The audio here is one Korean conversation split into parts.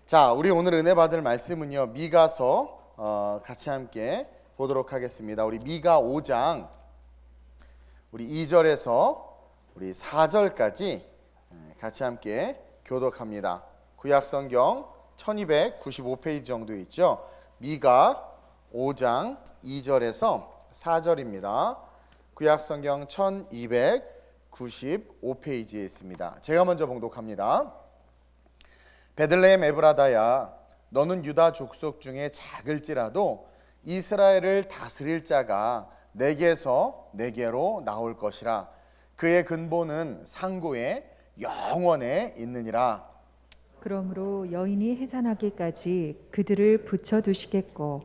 자, 우리 오늘 은혜 받을 말씀은요, 미가서 같이 함께 보도록 하겠습니다. 우리 미가 5장 우리 2절에서 우리 4절까지 같이 함께 교독합니다. 구약성경 1295페이지 정도 있죠. 미가 5장 2절에서 4절입니다. 구약성경 1295페이지에 있습니다. 제가 먼저 봉독합니다. 베들레헴 에브라다야, 너는 유다 족속 중에 작을지라도 이스라엘을 다스릴 자가 내게서 내게로 나올 것이라. 그의 근본은 상고에 영원에 있느니라. 그러므로 여인이 해산하기까지 그들을 붙여두시겠고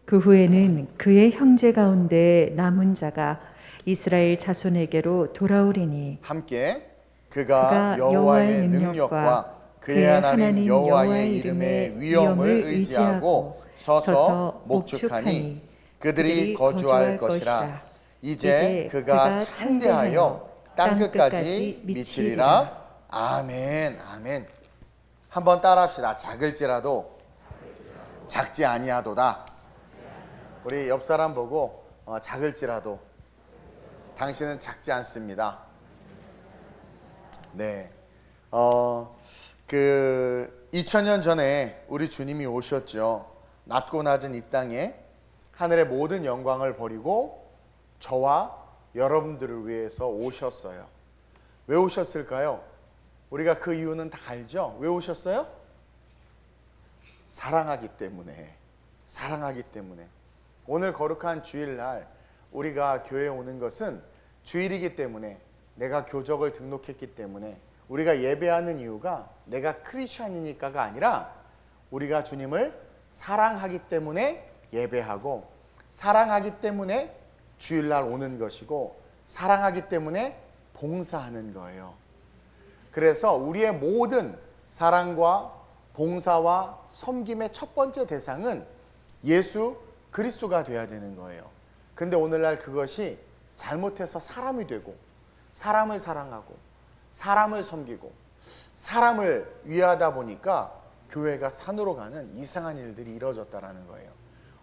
그 후에는 그의 형제 가운데 남은 자가 이스라엘 자손에게로 돌아오리니 함께 그가 여호와의 능력과 그의 하나님 여호와의 이름의 위엄을 의지하고 서서 목축하니 그들이 거주할 것이라. 이제 그가 창대하여 땅끝까지 미치리라. 아멘. 아멘. 한번 따라합시다. 작을지라도 작지 아니하도다. 우리 옆 사람 보고 작을지라도 당신은 작지 않습니다. 네. 2000년 전에 우리 주님이 오셨죠. 낮고 낮은 이 땅에 하늘의 모든 영광을 버리고 저와 여러분들을 위해서 오셨어요. 왜 오셨을까요? 우리가 그 이유는 다 알죠? 왜 오셨어요? 사랑하기 때문에. 사랑하기 때문에. 오늘 거룩한 주일날 우리가 교회에 오는 것은 주일이기 때문에, 내가 교적을 등록했기 때문에, 우리가 예배하는 이유가 내가 크리스찬이니까가 아니라 우리가 주님을 사랑하기 때문에 예배하고, 사랑하기 때문에 주일날 오는 것이고, 사랑하기 때문에 봉사하는 거예요. 그래서 우리의 모든 사랑과 봉사와 섬김의 첫 번째 대상은 예수 그리스도가 돼야 되는 거예요. 근데 오늘날 그것이 잘못해서 사람이 되고, 사람을 사랑하고, 사람을 섬기고, 사람을 위하다 보니까 교회가 산으로 가는 이상한 일들이 이루어졌다는 거예요.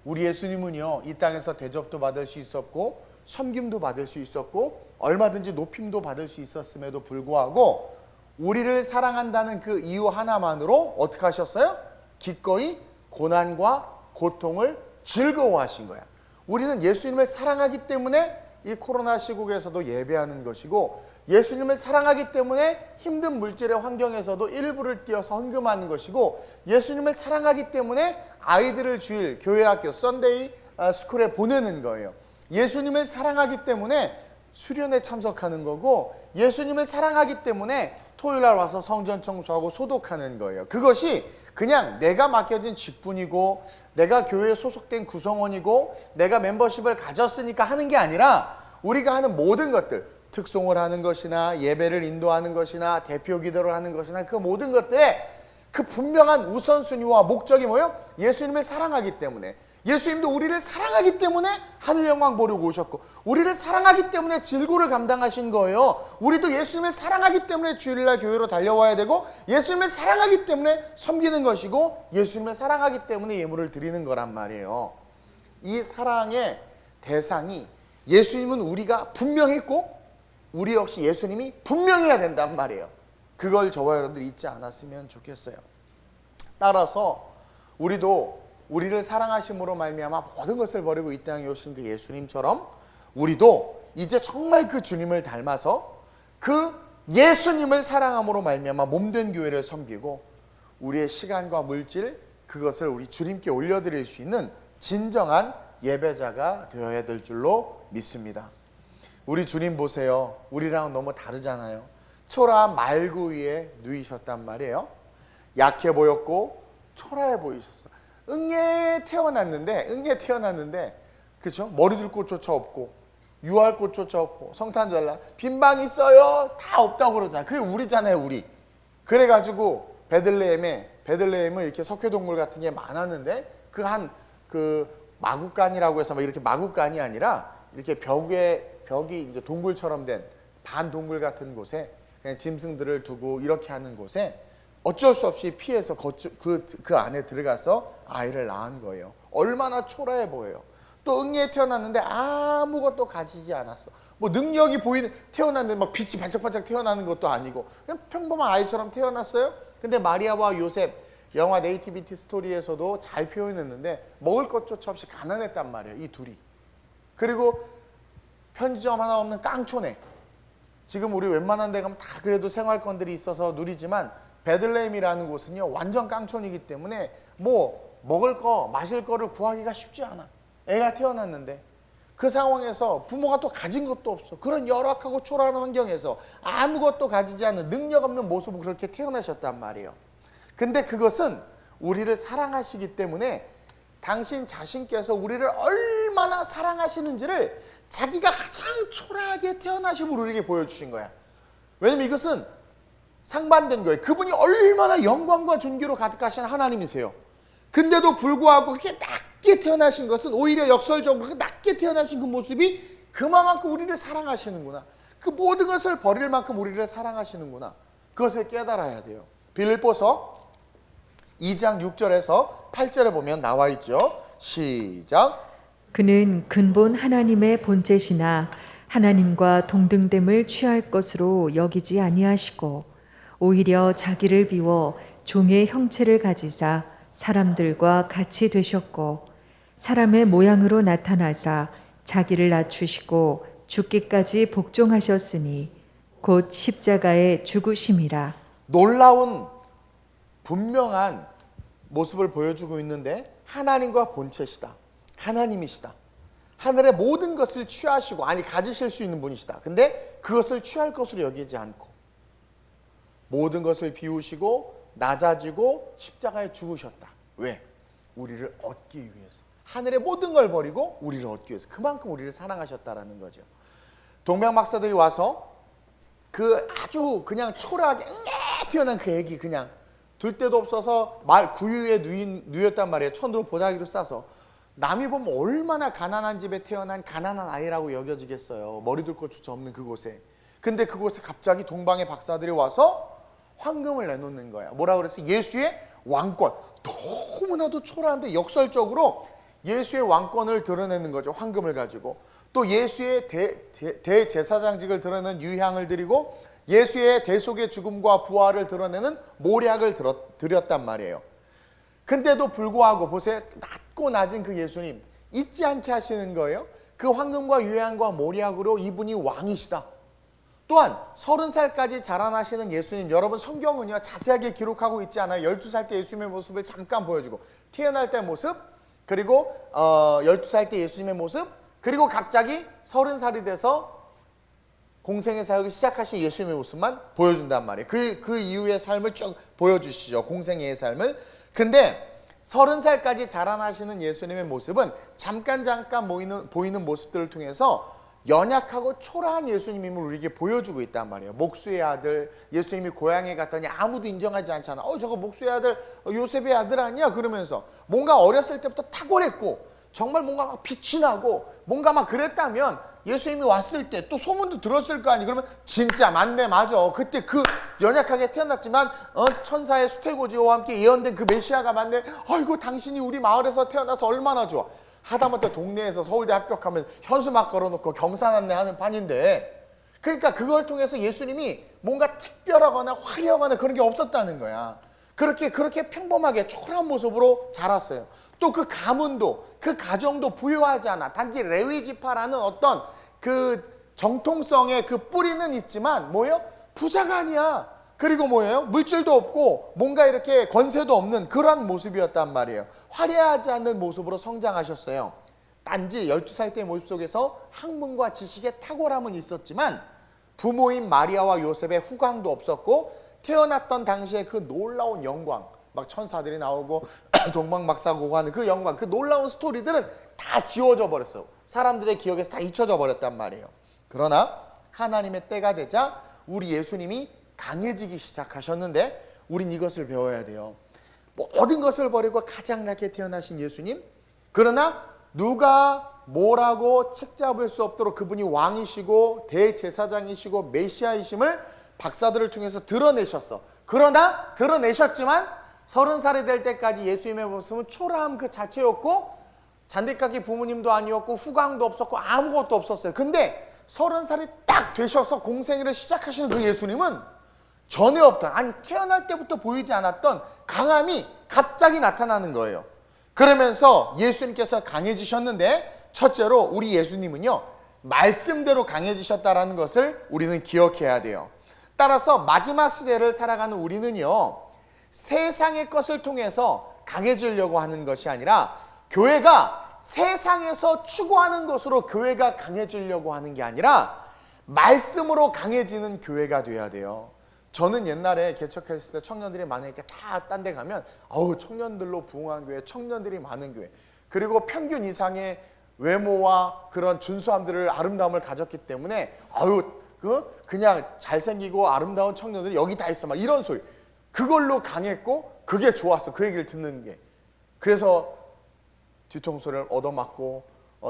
우리 예수님은요, 이 땅에서 대접도 받을 수 있었고 섬김도 받을 수 있었고 얼마든지 높임도 받을 수 있었음에도 불구하고 우리를 사랑한다는 그 이유 하나만으로 어떻게 하셨어요? 기꺼이 고난과 고통을 즐거워하신 거야. 우리는 예수님을 사랑하기 때문에 이 코로나 시국에서도 예배하는 것이고, 예수님을 사랑하기 때문에 힘든 물질의 환경에서도 일부를 띄어서 헌금하는 것이고, 예수님을 사랑하기 때문에 아이들을 주일, 교회 학교, 썬데이 스쿨에 보내는 거예요. 예수님을 사랑하기 때문에 수련회 참석하는 거고, 예수님을 사랑하기 때문에 토요일날 와서 성전 청소하고 소독하는 거예요. 그것이 그냥 내가 맡겨진 직분이고, 내가 교회에 소속된 구성원이고, 내가 멤버십을 가졌으니까 하는 게 아니라, 우리가 하는 모든 것들, 특송을 하는 것이나 예배를 인도하는 것이나 대표 기도를 하는 것이나 그 모든 것들에 그 분명한 우선순위와 목적이 뭐예요? 예수님을 사랑하기 때문에. 예수님도 우리를 사랑하기 때문에 하늘 영광 보려고 오셨고, 우리를 사랑하기 때문에 질고를 감당하신 거예요. 우리도 예수님을 사랑하기 때문에 주일날 교회로 달려와야 되고, 예수님을 사랑하기 때문에 섬기는 것이고, 예수님을 사랑하기 때문에 예물을 드리는 거란 말이에요. 이 사랑의 대상이 예수님은 우리가 분명했고, 우리 역시 예수님이 분명해야 된단 말이에요. 그걸 저와 여러분들이 잊지 않았으면 좋겠어요. 따라서 우리도 우리를 사랑하심으로 말미암아 모든 것을 버리고 이 땅에 오신 그 예수님처럼 우리도 이제 정말 그 주님을 닮아서 그 예수님을 사랑함으로 말미암아 몸된 교회를 섬기고, 우리의 시간과 물질, 그것을 우리 주님께 올려드릴 수 있는 진정한 예배자가 되어야 될 줄로 믿습니다. 우리 주님 보세요. 우리랑 너무 다르잖아요. 초라한 말구 위에 누이셨단 말이에요. 약해 보였고 초라해 보이셨어. 응애 태어났는데 그렇죠? 머리 둘 곳조차 없고 유할 곳조차 없고 성탄절날 빈방 있어요? 다 없다고 그러잖아요. 그게 우리잖아요, 우리. 그래가지고 베들레헴은 이렇게 석회동굴 같은 게 많았는데 그 마구간이라고 해서 막 이렇게 마구간이 아니라 이렇게 벽이 이제 동굴처럼 된 반동굴 같은 곳에 그냥 짐승들을 두고 이렇게 하는 곳에 어쩔 수 없이 피해서 그 안에 들어가서 아이를 낳은 거예요. 얼마나 초라해 보여요. 또 응리에 태어났는데 아무것도 가지지 않았어. 뭐 능력이 보이는, 태어났는데 막 빛이 반짝반짝 태어나는 것도 아니고 그냥 평범한 아이처럼 태어났어요. 근데 마리아와 요셉, 영화 네이티비티 스토리에서도 잘 표현했는데 먹을 것조차 없이 가난했단 말이에요, 이 둘이. 그리고 편의점 하나 없는 깡촌에, 지금 우리 웬만한 데 가면 다 그래도 생활권들이 있어서 누리지만 베들레헴이라는 곳은요 완전 깡촌이기 때문에 뭐 먹을 거 마실 거를 구하기가 쉽지 않아. 애가 태어났는데 그 상황에서 부모가 또 가진 것도 없어. 그런 열악하고 초라한 환경에서 아무것도 가지지 않은 능력 없는 모습으로 그렇게 태어나셨단 말이에요. 근데 그것은 우리를 사랑하시기 때문에 당신 자신께서 우리를 얼마나 사랑하시는지를 자기가 가장 초라하게 태어나심으로 우리에게 보여주신 거야. 왜냐면 이것은 상반된 거예요. 그분이 얼마나 영광과 존귀로 가득하신 하나님이세요. 근데도 불구하고 그렇게 낮게 태어나신 것은 오히려 역설적으로 그 낮게 태어나신 그 모습이 그만큼 우리를 사랑하시는구나. 그 모든 것을 버릴 만큼 우리를 사랑하시는구나. 그것을 깨달아야 돼요. 빌립보서 2장 6절에서 8절에 보면 나와 있죠. 시작. 그는 근본 하나님의 본체시나 하나님과 동등됨을 취할 것으로 여기지 아니하시고 오히려 자기를 비워 종의 형체를 가지사 사람들과 같이 되셨고 사람의 모양으로 나타나사 자기를 낮추시고 죽기까지 복종하셨으니 곧 십자가의 죽으심이라. 놀라운 분명한 모습을 보여주고 있는데 하나님과 본체시다. 하나님이시다. 하늘의 모든 것을 취하시고, 아니 가지실 수 있는 분이시다. 근데 그것을 취할 것으로 여기지 않고 모든 것을 비우시고 낮아지고 십자가에 죽으셨다. 왜? 우리를 얻기 위해서. 하늘의 모든 걸 버리고 우리를 얻기 위해서. 그만큼 우리를 사랑하셨다라는 거죠. 동명 박사들이 와서 그 아주 그냥 초라하게 태어난 그 애기 그냥 둘 데도 없어서 말 구유에 누였단 말이에요. 천으로 보자기로 싸서. 남이 보면 얼마나 가난한 집에 태어난 가난한 아이라고 여겨지겠어요. 머리 둘 곳조차 없는 그곳에. 근데 그곳에 갑자기 동방의 박사들이 와서 황금을 내놓는 거야. 뭐라 그랬어? 예수의 왕권. 너무나도 초라한데 역설적으로 예수의 왕권을 드러내는 거죠. 황금을 가지고. 또 예수의 대제사장직을 드러내는 유향을 드리고 예수의 대속의 죽음과 부활을 드러내는 모략을 드렸단 말이에요. 근데도 불구하고 보세요. 낮고 낮은 그 예수님 잊지 않게 하시는 거예요. 그 황금과 유향과 모략으로 이분이 왕이시다. 또한 30살까지 자라나시는 예수님, 여러분 성경은요 자세하게 기록하고 있지 않아요. 12살 때 예수님의 모습을 잠깐 보여주고 태어날 때 모습, 그리고 12살 때 예수님의 모습, 그리고 갑자기 30살이 돼서 공생의 사역을 시작하신 예수님의 모습만 보여준단 말이에요. 그 이후의 삶을 쭉 보여주시죠. 공생의 삶을. 근데 30살까지 자라나시는 예수님의 모습은 잠깐 보이는 모습들을 통해서 연약하고 초라한 예수님임을 우리에게 보여주고 있단 말이에요. 목수의 아들, 예수님이 고향에 갔더니 아무도 인정하지 않잖아. 저거 목수의 아들, 요셉의 아들 아니야? 그러면서 뭔가 어렸을 때부터 탁월했고 정말 뭔가 막 빛이 나고 뭔가 막 그랬다면 예수님이 왔을 때 또 소문도 들었을 거 아니에요. 그러면 진짜 맞네, 맞아. 그때 그 연약하게 태어났지만 천사의 수태고지와 함께 예언된 그 메시아가 맞네. 아이고 당신이 우리 마을에서 태어나서 얼마나 좋아. 하다못해 동네에서 서울대 합격하면 현수 막 걸어놓고 경사났네 하는 판인데, 그러니까 그걸 통해서 예수님이 뭔가 특별하거나 화려하거나 그런 게 없었다는 거야. 그렇게 평범하게 초라한 모습으로 자랐어요. 또 그 가문도, 그 가정도 부유하지 않아. 단지 레위 지파라는 어떤 그 정통성의 그 뿌리는 있지만 뭐예요? 부자가 아니야. 그리고 뭐예요? 물질도 없고 뭔가 이렇게 권세도 없는 그런 모습이었단 말이에요. 화려하지 않는 모습으로 성장하셨어요. 단지 12살 때 모습 속에서 학문과 지식의 탁월함은 있었지만 부모인 마리아와 요셉의 후광도 없었고, 태어났던 당시에 그 놀라운 영광, 막 천사들이 나오고 동방박사고 하는 그 영광, 그 놀라운 스토리들은 다 지워져 버렸어요. 사람들의 기억에서 다 잊혀져 버렸단 말이에요. 그러나 하나님의 때가 되자 우리 예수님이 강해지기 시작하셨는데 우린 이것을 배워야 돼요. 모든 것을 버리고 가장 낮게 태어나신 예수님, 그러나 누가 뭐라고 책잡을 수 없도록 그분이 왕이시고 대제사장이시고 메시아이심을 박사들을 통해서 드러내셨어. 그러나 드러내셨지만 30살이 될 때까지 예수님의 모습은 초라함 그 자체였고 잔디깎이 부모님도 아니었고 후광도 없었고 아무것도 없었어요. 근데 30살이 딱 되셔서 공생애를 시작하시는 그 예수님은 전에 없던, 아니 태어날 때부터 보이지 않았던 강함이 갑자기 나타나는 거예요. 그러면서 예수님께서 강해지셨는데 첫째로 우리 예수님은요 말씀대로 강해지셨다라는 것을 우리는 기억해야 돼요. 따라서 마지막 시대를 살아가는 우리는요 세상의 것을 통해서 강해지려고 하는 것이 아니라 교회가 세상에서 추구하는 것으로 교회가 강해지려고 하는 게 아니라 말씀으로 강해지는 교회가 돼야 돼요. 저는 옛날에 개척했을 때 청년들이 많으니까 다 딴 데 가면 아우 청년들로 부흥한 교회, 청년들이 많은 교회, 그리고 평균 이상의 외모와 그런 준수함들을 아름다움을 가졌기 때문에 아유 그냥 잘생기고 아름다운 청년들이 여기 다 있어 막 이런 소리, 그걸로 강했고 그게 좋았어. 그 얘기를 듣는 게. 그래서 뒤통수를 얻어맞고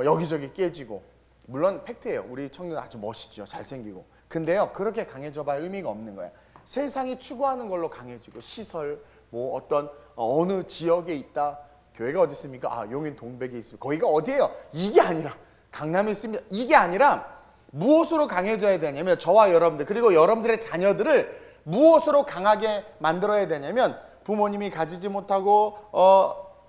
여기저기 깨지고, 물론 팩트예요. 우리 청년 아주 멋있죠. 잘생기고. 근데요 그렇게 강해져 봐야 의미가 없는 거야. 세상이 추구하는 걸로 강해지고 시설 뭐 어떤 어느 지역에 있다. 교회가 어디 있습니까? 아 용인 동백에 있습니다. 거기가 어디예요? 이게 아니라 강남에 있습니다. 이게 아니라 무엇으로 강해져야 되냐면 저와 여러분들 그리고 여러분들의 자녀들을 무엇으로 강하게 만들어야 되냐면 부모님이 가지지 못하고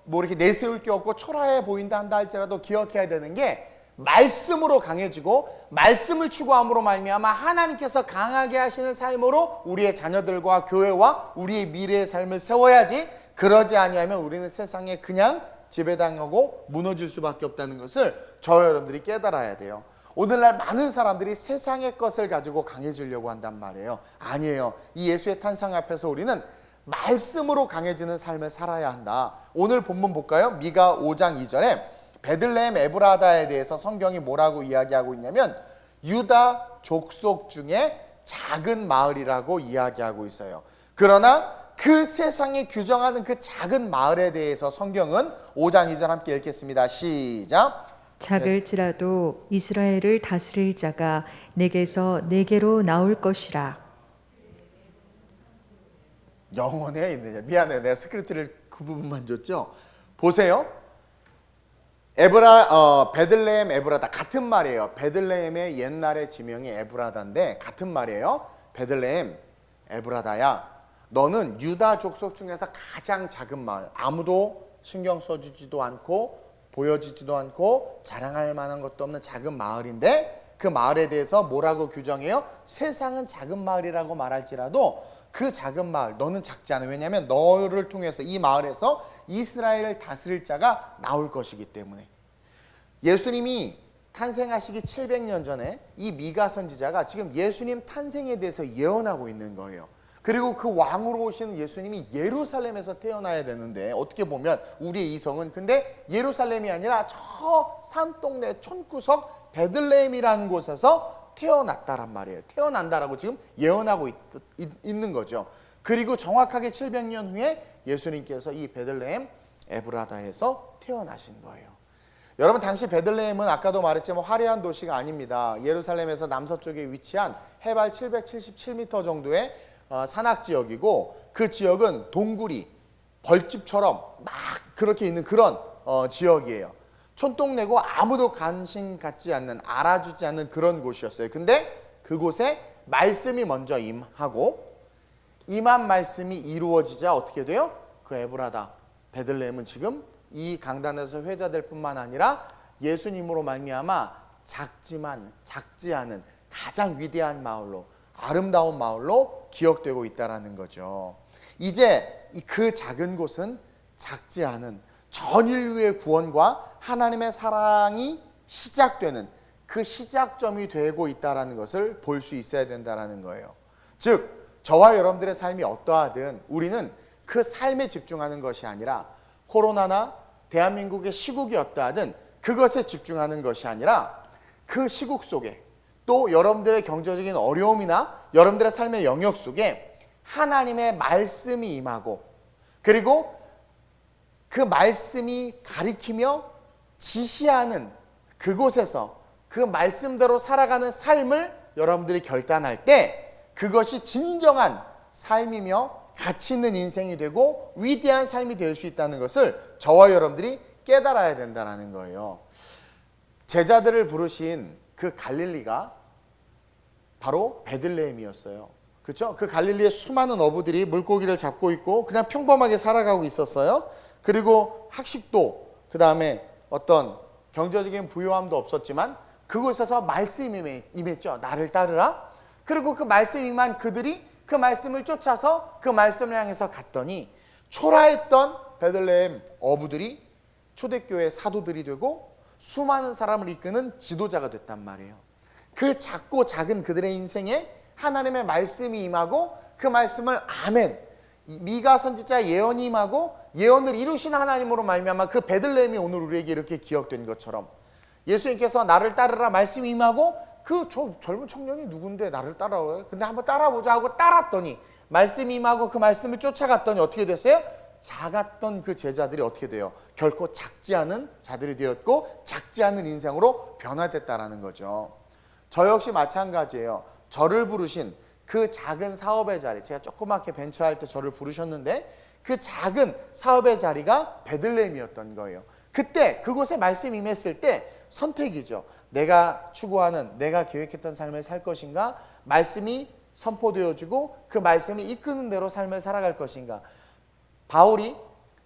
뭐 이렇게 내세울 게 없고 초라해 보인다 한다 할지라도 기억해야 되는 게 말씀으로 강해지고 말씀을 추구함으로 말미암아 하나님께서 강하게 하시는 삶으로 우리의 자녀들과 교회와 우리의 미래의 삶을 세워야지, 그러지 아니하면 우리는 세상에 그냥 지배당하고 무너질 수밖에 없다는 것을 저와 여러분들이 깨달아야 돼요. 오늘날 많은 사람들이 세상의 것을 가지고 강해지려고 한단 말이에요. 아니에요. 이 예수의 탄생 앞에서 우리는 말씀으로 강해지는 삶을 살아야 한다. 오늘 본문 볼까요? 미가 5장 2절에 베들레헴 에브라다에 대해서 성경이 뭐라고 이야기하고 있냐면 유다 족속 중에 작은 마을이라고 이야기하고 있어요. 그러나 그 세상이 규정하는 그 작은 마을에 대해서 성경은 5장 2절 함께 읽겠습니다. 시작. 작을지라도 이스라엘을 다스릴 자가 내게서 내게로 나올 것이라. 영혼에 있느냐. 미안해요. 내가 스크립트를 그 부분만 줬죠. 보세요. 베들레헴 에브라다 같은 말이에요. 베들레헴의 옛날의 지명이 에브라다인데 같은 말이에요. 베들레헴 에브라다야, 너는 유다 족속 중에서 가장 작은 마을, 아무도 신경 써주지도 않고 보여지지도 않고 자랑할 만한 것도 없는 작은 마을인데 그 마을에 대해서 뭐라고 규정해요? 세상은 작은 마을이라고 말할지라도 그 작은 마을, 너는 작지 않아. 왜냐하면 너를 통해서 이 마을에서 이스라엘을 다스릴 자가 나올 것이기 때문에. 예수님이 탄생하시기 700년 전에 이 미가 선지자가 지금 예수님 탄생에 대해서 예언하고 있는 거예요. 그리고 그 왕으로 오시는 예수님이 예루살렘에서 태어나야 되는데 어떻게 보면 우리의 이성은 근데 예루살렘이 아니라 저 산동네 촌구석 베들레헴이라는 곳에서 태어났다란 말이에요. 태어난다라고 지금 예언하고 있는 거죠. 그리고 정확하게 700년 후에 예수님께서 이 베들레헴 에브라다에서 태어나신 거예요. 여러분 당시 베들레헴은 아까도 말했지만 화려한 도시가 아닙니다. 예루살렘에서 남서쪽에 위치한 해발 777m 정도의 산악지역이고 그 지역은 동굴이 벌집처럼 막 그렇게 있는 그런 지역이에요. 촌동네고 아무도 관심 갖지 않는, 알아주지 않는 그런 곳이었어요. 근데 그곳에 말씀이 먼저 임하고 임한 말씀이 이루어지자 어떻게 돼요? 그 에브라다 베들레헴은 지금 이 강단에서 회자될 뿐만 아니라 예수님으로 말미암아 작지만 작지 않은 가장 위대한 마을로, 아름다운 마을로 기억되고 있다라는 거죠. 이제 그 작은 곳은 작지 않은 전 인류의 구원과 하나님의 사랑이 시작되는 그 시작점이 되고 있다라는 것을 볼 수 있어야 된다라는 거예요. 즉 저와 여러분들의 삶이 어떠하든 우리는 그 삶에 집중하는 것이 아니라 코로나나 대한민국의 시국이 어떠하든 그것에 집중하는 것이 아니라 그 시국 속에 또 여러분들의 경제적인 어려움이나 여러분들의 삶의 영역 속에 하나님의 말씀이 임하고 그리고 그 말씀이 가리키며 지시하는 그곳에서 그 말씀대로 살아가는 삶을 여러분들이 결단할 때 그것이 진정한 삶이며 가치 있는 인생이 되고 위대한 삶이 될 수 있다는 것을 저와 여러분들이 깨달아야 된다는 거예요. 제자들을 부르신 그 갈릴리가 바로 베들레헴이었어요. 그렇죠? 그 갈릴리의 수많은 어부들이 물고기를 잡고 있고 그냥 평범하게 살아가고 있었어요. 그리고 학식도, 그 다음에 어떤 경제적인 부유함도 없었지만 그곳에서 말씀이 임했죠. 나를 따르라. 그리고 그 말씀 임한 그들이 그 말씀을 쫓아서 그 말씀을 향해서 갔더니 초라했던 베들레헴 어부들이 초대교회 사도들이 되고 수많은 사람을 이끄는 지도자가 됐단 말이에요. 그 작고 작은 그들의 인생에 하나님의 말씀이 임하고 그 말씀을 아멘, 미가 선지자의 예언이 임하고 예언을 이루신 하나님으로 말미암아 그 베들레헴이 오늘 우리에게 이렇게 기억된 것처럼 예수님께서 나를 따르라 말씀이 임하고 그 젊은 청년이 누군데 나를 따라오래? 근데 한번 따라보자 하고 따랐더니 말씀이 임하고 그 말씀을 쫓아갔더니 어떻게 됐어요? 작았던 그 제자들이 어떻게 돼요? 결코 작지 않은 자들이 되었고 작지 않은 인생으로 변화됐다라는 거죠. 저 역시 마찬가지예요. 저를 부르신 그 작은 사업의 자리, 제가 조그맣게 벤처할 때 저를 부르셨는데 그 작은 사업의 자리가 베들레헴이었던 거예요. 그때 그곳에 말씀이 임했을 때 선택이죠. 내가 추구하는, 내가 계획했던 삶을 살 것인가, 말씀이 선포되어지고 그 말씀이 이끄는 대로 삶을 살아갈 것인가. 바울이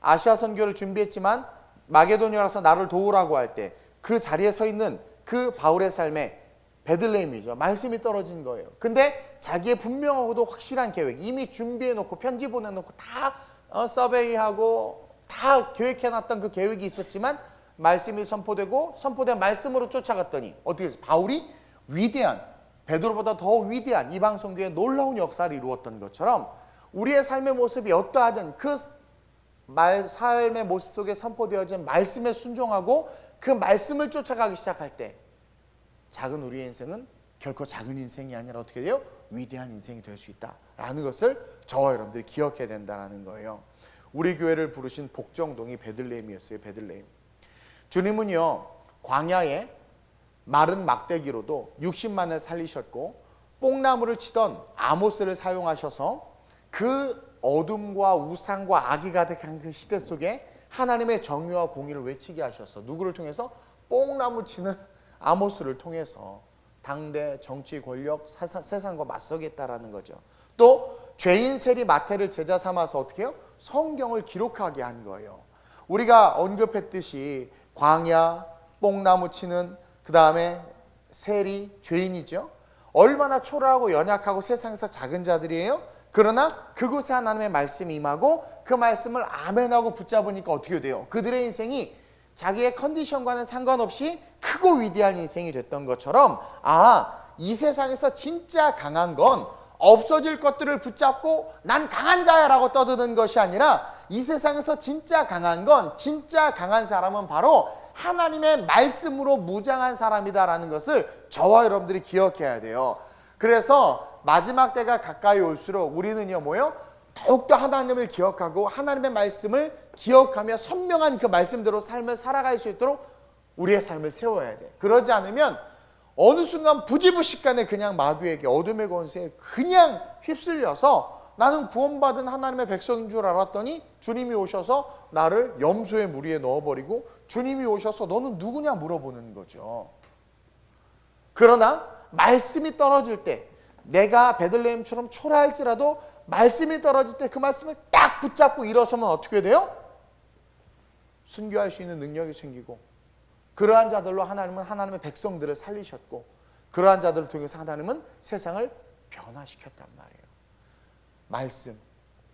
아시아 선교를 준비했지만 마게도니아라서 나를 도우라고 할 때 그 자리에 서 있는 그 바울의 삶에 베들레헴이죠. 말씀이 떨어진 거예요. 근데 자기의 분명하고도 확실한 계획, 이미 준비해놓고 편지 보내놓고 다 서베이하고 다 계획해놨던 그 계획이 있었지만 말씀이 선포되고 선포된 말씀으로 쫓아갔더니 어떻게 됐어요? 바울이 위대한, 베드로보다 더 위대한 이방 선교의 놀라운 역사를 이루었던 것처럼 우리의 삶의 모습이 어떠하든 그 삶의 모습 속에 선포되어진 말씀에 순종하고 그 말씀을 쫓아가기 시작할 때 작은 우리의 인생은 결코 작은 인생이 아니라 어떻게 돼요? 위대한 인생이 될 수 있다라는 것을 저와 여러분들이 기억해야 된다는 거예요. 우리 교회를 부르신 복정동이 베들레헴이었어요. 베들레헴. 주님은요 광야에 마른 막대기로도 60만을 살리셨고 뽕나무를 치던 아모스를 사용하셔서 그 어둠과 우상과 악이 가득한 그 시대 속에 하나님의 정의와 공의를 외치게 하셔서 누구를 통해서? 뽕나무 치는 아모스를 통해서 당대 정치 권력 세상과 맞서겠다라는 거죠. 또 죄인 세리 마태를 제자 삼아서 어떻게 해요? 성경을 기록하게 한 거예요. 우리가 언급했듯이 광야, 뽕나무 치는, 그 다음에 세리, 죄인이죠. 얼마나 초라하고 연약하고 세상에서 작은 자들이에요. 그러나 그곳에 하나님의 말씀이 임하고 그 말씀을 아멘하고 붙잡으니까 어떻게 돼요? 그들의 인생이 자기의 컨디션과는 상관없이 크고 위대한 인생이 됐던 것처럼 이 세상에서 진짜 강한 건 없어질 것들을 붙잡고 난 강한 자야 라고 떠드는 것이 아니라 이 세상에서 진짜 강한 건, 진짜 강한 사람은 바로 하나님의 말씀으로 무장한 사람이다라는 것을 저와 여러분들이 기억해야 돼요. 그래서 마지막 때가 가까이 올수록 우리는요 뭐요? 더욱더 하나님을 기억하고 하나님의 말씀을 기억하며 선명한 그 말씀대로 삶을 살아갈 수 있도록 우리의 삶을 세워야 돼. 그러지 않으면 어느 순간 부지부식간에 그냥 마귀에게, 어둠의 권세에 그냥 휩쓸려서 나는 구원받은 하나님의 백성인 줄 알았더니 주님이 오셔서 나를 염소의 무리에 넣어버리고 주님이 오셔서 너는 누구냐 물어보는 거죠. 그러나 말씀이 떨어질 때, 내가 베들레헴처럼 초라할지라도 말씀이 떨어질 때 그 말씀을 딱 붙잡고 일어서면 어떻게 돼요? 순교할 수 있는 능력이 생기고, 그러한 자들로 하나님은 하나님의 백성들을 살리셨고, 그러한 자들을 통해서 하나님은 세상을 변화시켰단 말이에요.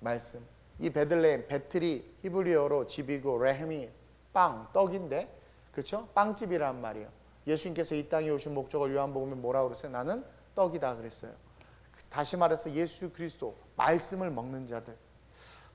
말씀. 이 베들레헴, 베틀이 히브리어로 집이고 레헴이 빵, 떡인데, 그렇죠? 빵집이란 말이에요. 예수님께서 이 땅에 오신 목적을 요한복음에 뭐라고 그랬어요? 나는 떡이다 그랬어요. 다시 말해서 예수 그리스도 말씀을 먹는 자들,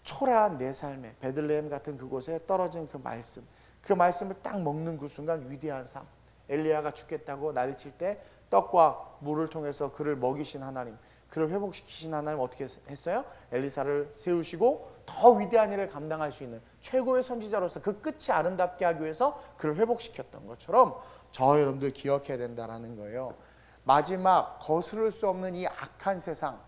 초라한 내 삶에 베들레헴 같은 그곳에 떨어진 그 말씀을 딱 먹는 그 순간 위대한 삶. 엘리야가 죽겠다고 난리칠 때 떡과 물을 통해서 그를 먹이신 하나님, 그를 회복시키신 하나님 어떻게 했어요? 엘리사를 세우시고 더 위대한 일을 감당할 수 있는 최고의 선지자로서 그 끝이 아름답게 하기 위해서 그를 회복시켰던 것처럼 저와 여러분들 기억해야 된다는 거예요. 마지막 거스를 수 없는 이 악한 세상,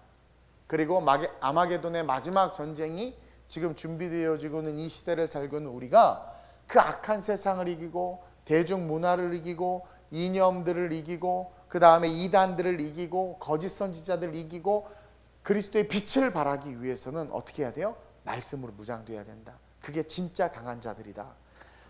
그리고 아마게돈의 마지막 전쟁이 지금 준비되어지고 있는 이 시대를 살고 있는 우리가 그 악한 세상을 이기고 대중문화를 이기고 이념들을 이기고 그 다음에 이단들을 이기고 거짓 선지자들을 이기고 그리스도의 빛을 발하기 위해서는 어떻게 해야 돼요? 말씀으로 무장돼야 된다. 그게 진짜 강한 자들이다.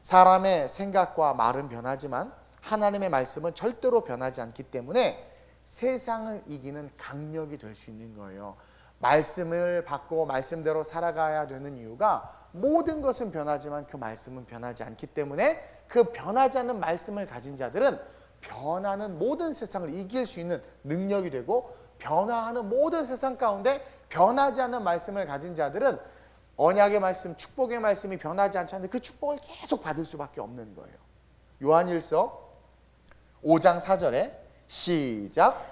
사람의 생각과 말은 변하지만 하나님의 말씀은 절대로 변하지 않기 때문에 세상을 이기는 강력이 될 수 있는 거예요. 말씀을 받고 말씀대로 살아가야 되는 이유가 모든 것은 변하지만 그 말씀은 변하지 않기 때문에 그 변하지 않는 말씀을 가진 자들은 변하는 모든 세상을 이길 수 있는 능력이 되고, 변화하는 모든 세상 가운데 변하지 않는 말씀을 가진 자들은 언약의 말씀, 축복의 말씀이 변하지 않지 않는데 그 축복을 계속 받을 수밖에 없는 거예요. 요한일서 5장 4절에 시작.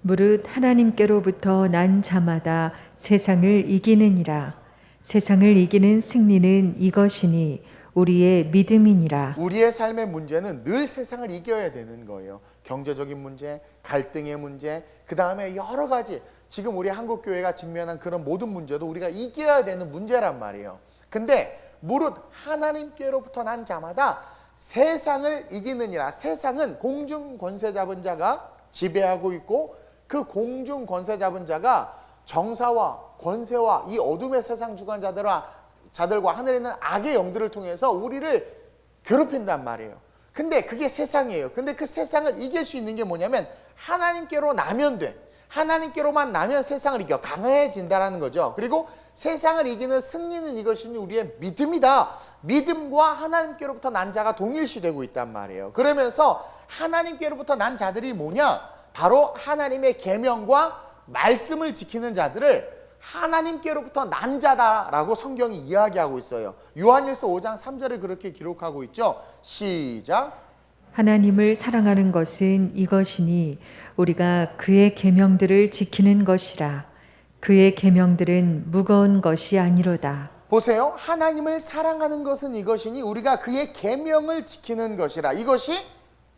무릇 하나님께로부터 난 자마다 세상을 이기느니라. 세상을 이기는 승리는 이것이니 우리의 믿음이니라. 우리의 삶의 문제는 늘 세상을 이겨야 되는 거예요. 경제적인 문제, 갈등의 문제, 그 다음에 여러 가지 지금 우리 한국교회가 직면한 그런 모든 문제도 우리가 이겨야 되는 문제란 말이에요. 근데 무릇 하나님께로부터 난 자마다 세상을 이기느니라. 세상은 공중 권세 잡은 자가 지배하고 있고, 그 공중 권세 잡은 자가 정사와 권세와 이 어둠의 세상 주관자들과 하늘에 있는 악의 영들을 통해서 우리를 괴롭힌단 말이에요. 근데 그게 세상이에요. 근데 그 세상을 이길 수 있는 게 뭐냐면 하나님께로 나면 돼. 하나님께로만 나면 세상을 이겨 강해진다라는 거죠. 그리고 세상을 이기는 승리는 이것이 우리의 믿음이다. 믿음과 하나님께로부터 난 자가 동일시되고 있단 말이에요. 그러면서 하나님께로부터 난 자들이 뭐냐? 바로 하나님의 계명과 말씀을 지키는 자들을 하나님께로부터 난 자다라고 성경이 이야기하고 있어요. 요한일서 5장 3절을 그렇게 기록하고 있죠. 시작. 하나님을 사랑하는 것은 이것이니 우리가 그의 계명들을 지키는 것이라. 그의 계명들은 무거운 것이 아니로다. 보세요. 하나님을 사랑하는 것은 이것이니 우리가 그의 계명을 지키는 것이라. 이것이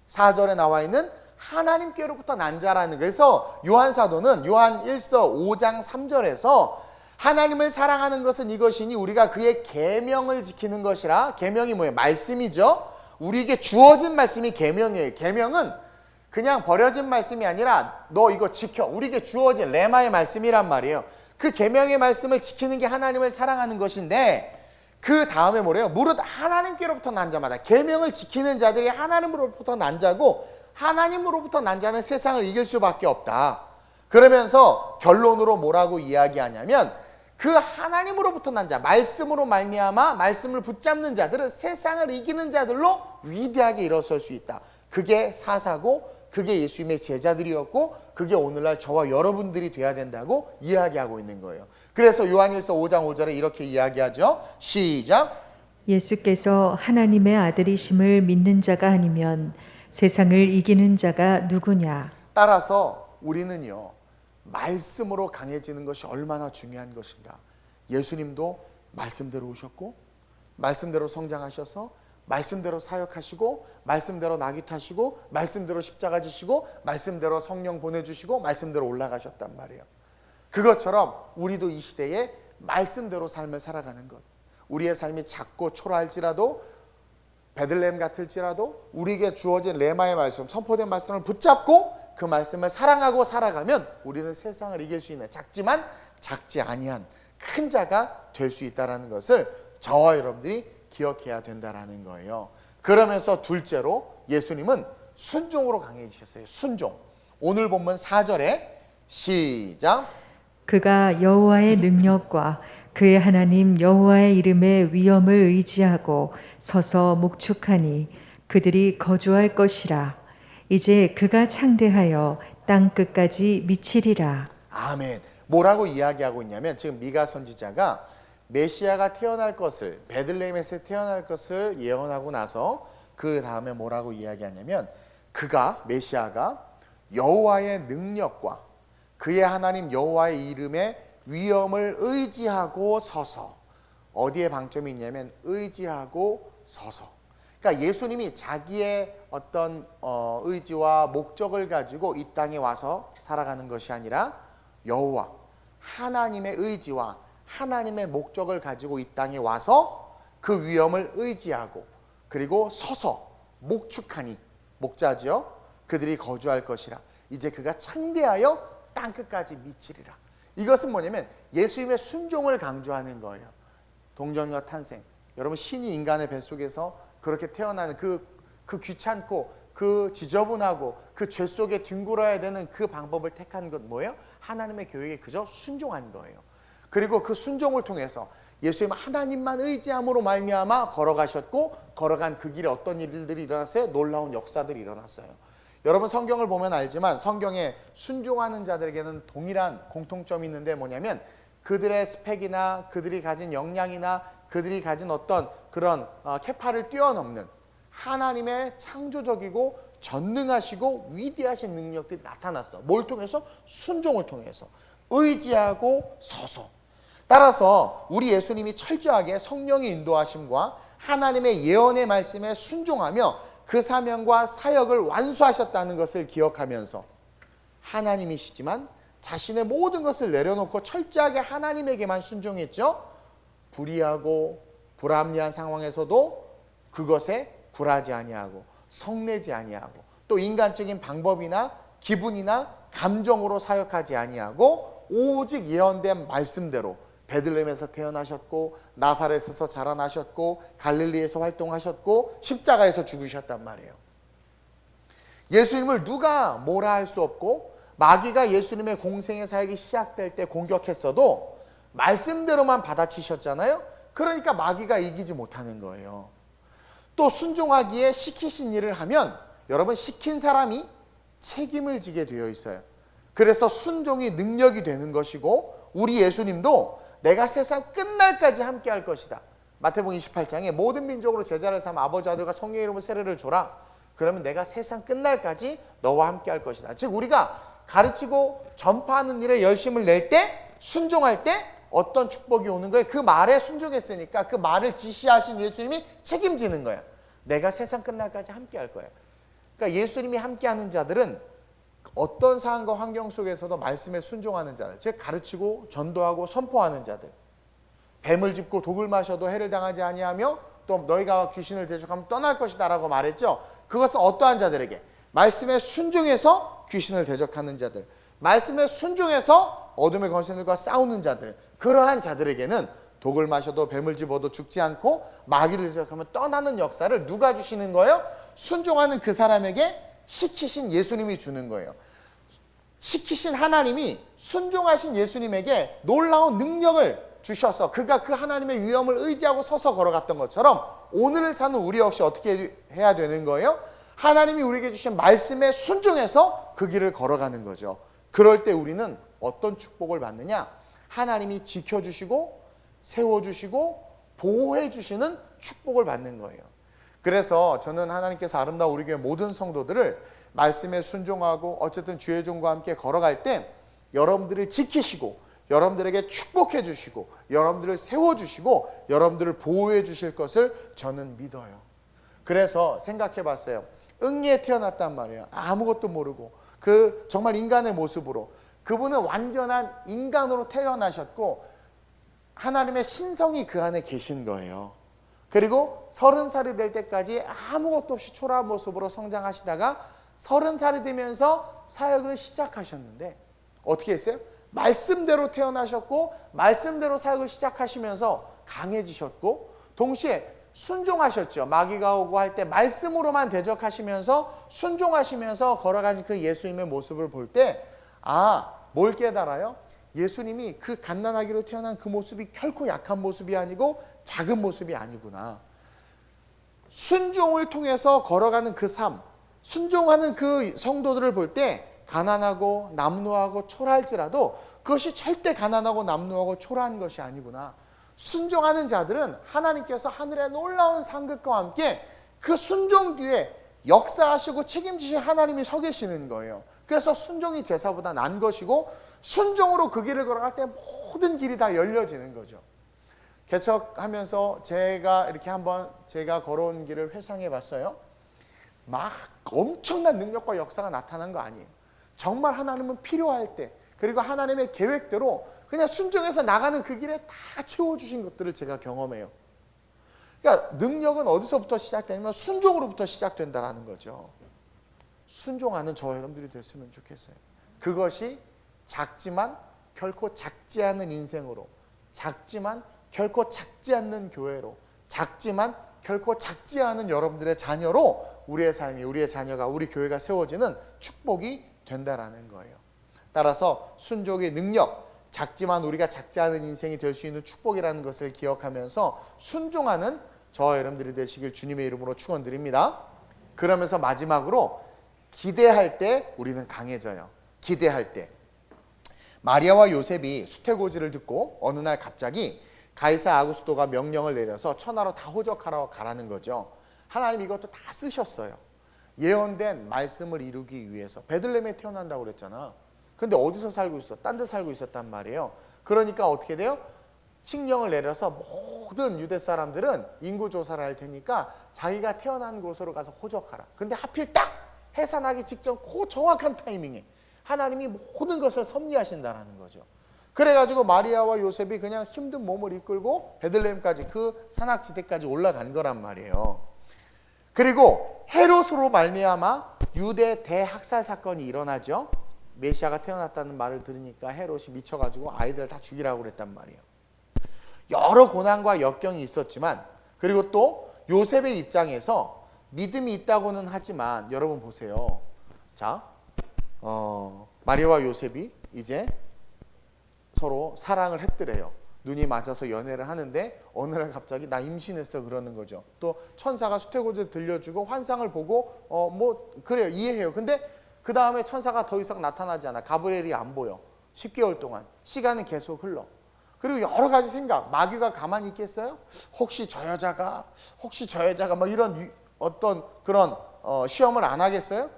4절에 나와 있는 하나님께로부터 난 자라는. 그래서 요한 사도는 요한일서 5장 3절에서 하나님을 사랑하는 것은 이것이니 우리가 그의 계명을 지키는 것이라. 계명이 뭐예요? 말씀이죠. 우리에게 주어진 말씀이 계명이에요. 계명은 그냥 버려진 말씀이 아니라 너 이거 지켜. 우리에게 주어진 레마의 말씀이란 말이에요. 그 계명의 말씀을 지키는 게 하나님을 사랑하는 것인데, 그 다음에 뭐래요? 무릇 하나님께로부터 난 자마다. 계명을 지키는 자들이 하나님으로부터 난 자고, 하나님으로부터 난 자는 세상을 이길 수밖에 없다. 그러면서 결론으로 뭐라고 이야기하냐면 그 하나님으로부터 난 자, 말씀으로 말미암아 말씀을 붙잡는 자들은 세상을 이기는 자들로 위대하게 일어설 수 있다. 그게 사사고 그게 예수님의 제자들이었고 그게 오늘날 저와 여러분들이 돼야 된다고 이야기하고 있는 거예요. 그래서 요한일서 5장 5절에 이렇게 이야기하죠. 시작. 예수께서 하나님의 아들이심을 믿는 자가 아니면 세상을 이기는 자가 누구냐? 따라서 우리는요, 말씀으로 강해지는 것이 얼마나 중요한 것인가. 예수님도 말씀대로 오셨고 말씀대로 성장하셔서 말씀대로 사역하시고 말씀대로 나귀 타시고 말씀대로 십자가 지시고 말씀대로 성령 보내주시고 말씀대로 올라가셨단 말이에요. 그것처럼 우리도 이 시대에 말씀대로 삶을 살아가는 것. 우리의 삶이 작고 초라할지라도 베들레헴 같을지라도 우리에게 주어진 레마의 말씀, 선포된 말씀을 붙잡고 그 말씀을 사랑하고 살아가면 우리는 세상을 이길 수 있는 작지만 작지 아니한 큰 자가 될 수 있다는 것을 저와 여러분들이 기억해야 된다는 거예요. 그러면서 둘째로 예수님은 순종으로 강해지셨어요. 순종. 오늘 본문 4절에 시작. 그가 여호와의 능력과 그의 하나님 여호와의 이름의 위엄을 의지하고 서서 목축하니 그들이 거주할 것이라. 이제 그가 창대하여 땅 끝까지 미치리라. 아멘. 뭐라고 이야기하고 있냐면 지금 미가 선지자가 메시아가 태어날 것을, 베들레헴에서 태어날 것을 예언하고 나서 그 다음에 뭐라고 이야기하냐면 그가, 메시아가 여호와의 능력과 그의 하나님 여호와의 이름의 위엄을 의지하고 서서. 어디에 방점이 있냐면 의지하고 서서. 그러니까 예수님이 자기의 어떤 의지와 목적을 가지고 이 땅에 와서 살아가는 것이 아니라 여호와 하나님의 의지와 하나님의 목적을 가지고 이 땅에 와서 그 위엄을 의지하고 그리고 서서 목축하니, 목자지요, 그들이 거주할 것이라. 이제 그가 창대하여 땅끝까지 미치리라. 이것은 뭐냐면 예수님의 순종을 강조하는 거예요. 동정녀 탄생. 여러분, 신이 인간의 뱃속에서 그렇게 태어나는 그 귀찮고 그 지저분하고 그 죄 속에 뒹굴어야 되는 그 방법을 택한 것 뭐예요? 하나님의 계획에 그저 순종한 거예요. 그리고 그 순종을 통해서 예수님은 하나님만 의지함으로 말미암아 걸어가셨고, 걸어간 그 길에 어떤 일들이 일어났어요? 놀라운 역사들이 일어났어요. 여러분, 성경을 보면 알지만 성경에 순종하는 자들에게는 동일한 공통점이 있는데 뭐냐면 그들의 스펙이나 그들이 가진 역량이나 그들이 가진 어떤 그런 캐파를 뛰어넘는 하나님의 창조적이고 전능하시고 위대하신 능력들이 나타났어. 뭘 통해서? 순종을 통해서. 의지하고 서서. 따라서 우리 예수님이 철저하게 성령의 인도하심과 하나님의 예언의 말씀에 순종하며 그 사명과 사역을 완수하셨다는 것을 기억하면서 하나님이시지만 자신의 모든 것을 내려놓고 철저하게 하나님에게만 순종했죠. 불의하고 불합리한 상황에서도 그것에 굴하지 아니하고 성내지 아니하고 또 인간적인 방법이나 기분이나 감정으로 사역하지 아니하고 오직 예언된 말씀대로 베들레헴에서 태어나셨고 나사렛에서 자라나셨고 갈릴리에서 활동하셨고 십자가에서 죽으셨단 말이에요. 예수님을 누가 뭐라 할 수 없고 마귀가 예수님의 공생의 사역이 시작될 때 공격했어도 말씀대로만 받아치셨잖아요. 그러니까 마귀가 이기지 못하는 거예요. 또 순종하기에 시키신 일을 하면 여러분, 시킨 사람이 책임을 지게 되어 있어요. 그래서 순종이 능력이 되는 것이고 우리 예수님도 내가 세상 끝날까지 함께 할 것이다. 마태복음 28장에 모든 민족으로 제자를 삼아 아버지 아들과 성령의 이름으로 세례를 줘라. 그러면 내가 세상 끝날까지 너와 함께 할 것이다. 즉 우리가 가르치고 전파하는 일에 열심을 낼 때, 순종할 때 어떤 축복이 오는 거예요? 그 말에 순종했으니까 그 말을 지시하신 예수님이 책임지는 거예요. 내가 세상 끝날까지 함께 할 거예요. 그러니까 예수님이 함께하는 자들은 어떤 상황과 환경 속에서도 말씀에 순종하는 자들, 즉 가르치고 전도하고 선포하는 자들, 뱀을 짚고 독을 마셔도 해를 당하지 아니하며 또 너희가 귀신을 대적하면 떠날 것이다 라고 말했죠. 그것은 어떠한 자들에게? 말씀에 순종해서 귀신을 대적하는 자들, 말씀에 순종해서 어둠의 권세들과 싸우는 자들, 그러한 자들에게는 독을 마셔도 뱀을 집어도 죽지 않고 마귀를 대적하면 떠나는 역사를 누가 주시는 거예요? 순종하는 그 사람에게 시키신 예수님이 주는 거예요. 시키신 하나님이 순종하신 예수님에게 놀라운 능력을 주셔서 그가 그 하나님의 위엄을 의지하고 서서 걸어갔던 것처럼 오늘을 사는 우리 역시 어떻게 해야 되는 거예요? 하나님이 우리에게 주신 말씀에 순종해서 그 길을 걸어가는 거죠. 그럴 때 우리는 어떤 축복을 받느냐? 하나님이 지켜주시고 세워주시고 보호해주시는 축복을 받는 거예요. 그래서 저는 하나님께서 아름다운 우리 교회 모든 성도들을 말씀에 순종하고 어쨌든 주의 종과 함께 걸어갈 때 여러분들을 지키시고 여러분들에게 축복해 주시고 여러분들을 세워주시고 여러분들을 보호해 주실 것을 저는 믿어요. 그래서 생각해 봤어요. 응리에 태어났단 말이에요. 아무것도 모르고 그 정말 인간의 모습으로. 그분은 완전한 인간으로 태어나셨고 하나님의 신성이 그 안에 계신 거예요. 그리고 30살이 될 때까지 아무것도 없이 초라한 모습으로 성장하시다가 30살이 되면서 사역을 시작하셨는데 어떻게 했어요? 말씀대로 태어나셨고 말씀대로 사역을 시작하시면서 강해지셨고 동시에 순종하셨죠. 마귀가 오고 할 때 말씀으로만 대적하시면서 순종하시면서 걸어가신 그 예수님의 모습을 볼 때 뭘 깨달아요? 예수님이 그 갓난아기로 태어난 그 모습이 결코 약한 모습이 아니고 작은 모습이 아니구나. 순종을 통해서 걸어가는 그 삶, 순종하는 그 성도들을 볼 때 가난하고 남루하고 초라할지라도 그것이 절대 가난하고 남루하고 초라한 것이 아니구나. 순종하는 자들은 하나님께서 하늘의 놀라운 상급과 함께 그 순종 뒤에 역사하시고 책임지실 하나님이 서 계시는 거예요. 그래서 순종이 제사보다 난 것이고 순종으로 그 길을 걸어갈 때 모든 길이 다 열려지는 거죠. 개척하면서 제가 이렇게 한번 제가 걸어온 길을 회상해 봤어요. 막 엄청난 능력과 역사가 나타난 거 아니에요. 정말 하나님은 필요할 때 그리고 하나님의 계획대로 그냥 순종해서 나가는 그 길에 다 채워주신 것들을 제가 경험해요. 그러니까 능력은 어디서부터 시작되냐면 순종으로부터 시작된다라는 거죠. 순종하는 저와 여러분들이 됐으면 좋겠어요. 그것이 작지만 결코 작지 않은 인생으로, 작지만 결코 작지 않는 교회로, 작지만 결코 작지 않은 여러분들의 자녀로 우리의 삶이, 우리의 자녀가, 우리 교회가 세워지는 축복이 된다라는 거예요. 따라서 순종의 능력, 작지만 우리가 작지 않은 인생이 될 수 있는 축복이라는 것을 기억하면서 순종하는 저와 여러분들이 되시길 주님의 이름으로 축원드립니다. 그러면서 마지막으로 기대할 때 우리는 강해져요. 기대할 때. 마리아와 요셉이 수태고지를 듣고 어느 날 갑자기 가이사 아구스토가 명령을 내려서 천하로 다 호적하러 가라는 거죠. 하나님 이것도 다 쓰셨어요. 예언된 말씀을 이루기 위해서. 베들레헴에 태어난다고 그랬잖아. 근데 어디서 살고 있어? 딴 데 살고 있었단 말이에요. 그러니까 어떻게 돼요? 칙령을 내려서 모든 유대 사람들은 인구 조사를 할 테니까 자기가 태어난 곳으로 가서 호적하라. 근데 하필 딱 해산하기 직전 그 정확한 타이밍에 하나님이 모든 것을 섭리하신다라는 거죠. 그래가지고 마리아와 요셉이 그냥 힘든 몸을 이끌고 베들레헴까지 그 산악지대까지 올라간 거란 말이에요. 그리고 헤롯으로 말미암아 유대 대학살 사건이 일어나죠. 메시아가 태어났다는 말을 들으니까 헤롯이 미쳐가지고 아이들을 다 죽이라고 그랬단 말이에요. 여러 고난과 역경이 있었지만, 그리고 또 요셉의 입장에서 믿음이 있다고는 하지만 여러분 보세요. 자, 마리아와 요셉이 이제 서로 사랑을 했더래요. 눈이 맞아서 연애를 하는데 어느 날 갑자기 나 임신했어 그러는 거죠. 또 천사가 수태고지를 들려주고 환상을 보고 뭐 그래요, 이해해요. 근데 그 다음에 천사가 더 이상 나타나지 않아. 가브리엘이 안 보여. 10개월 동안. 시간은 계속 흘러. 그리고 여러 가지 생각. 마귀가 가만히 있겠어요? 혹시 저 여자가 막 이런 어떤 그런 시험을 안 하겠어요?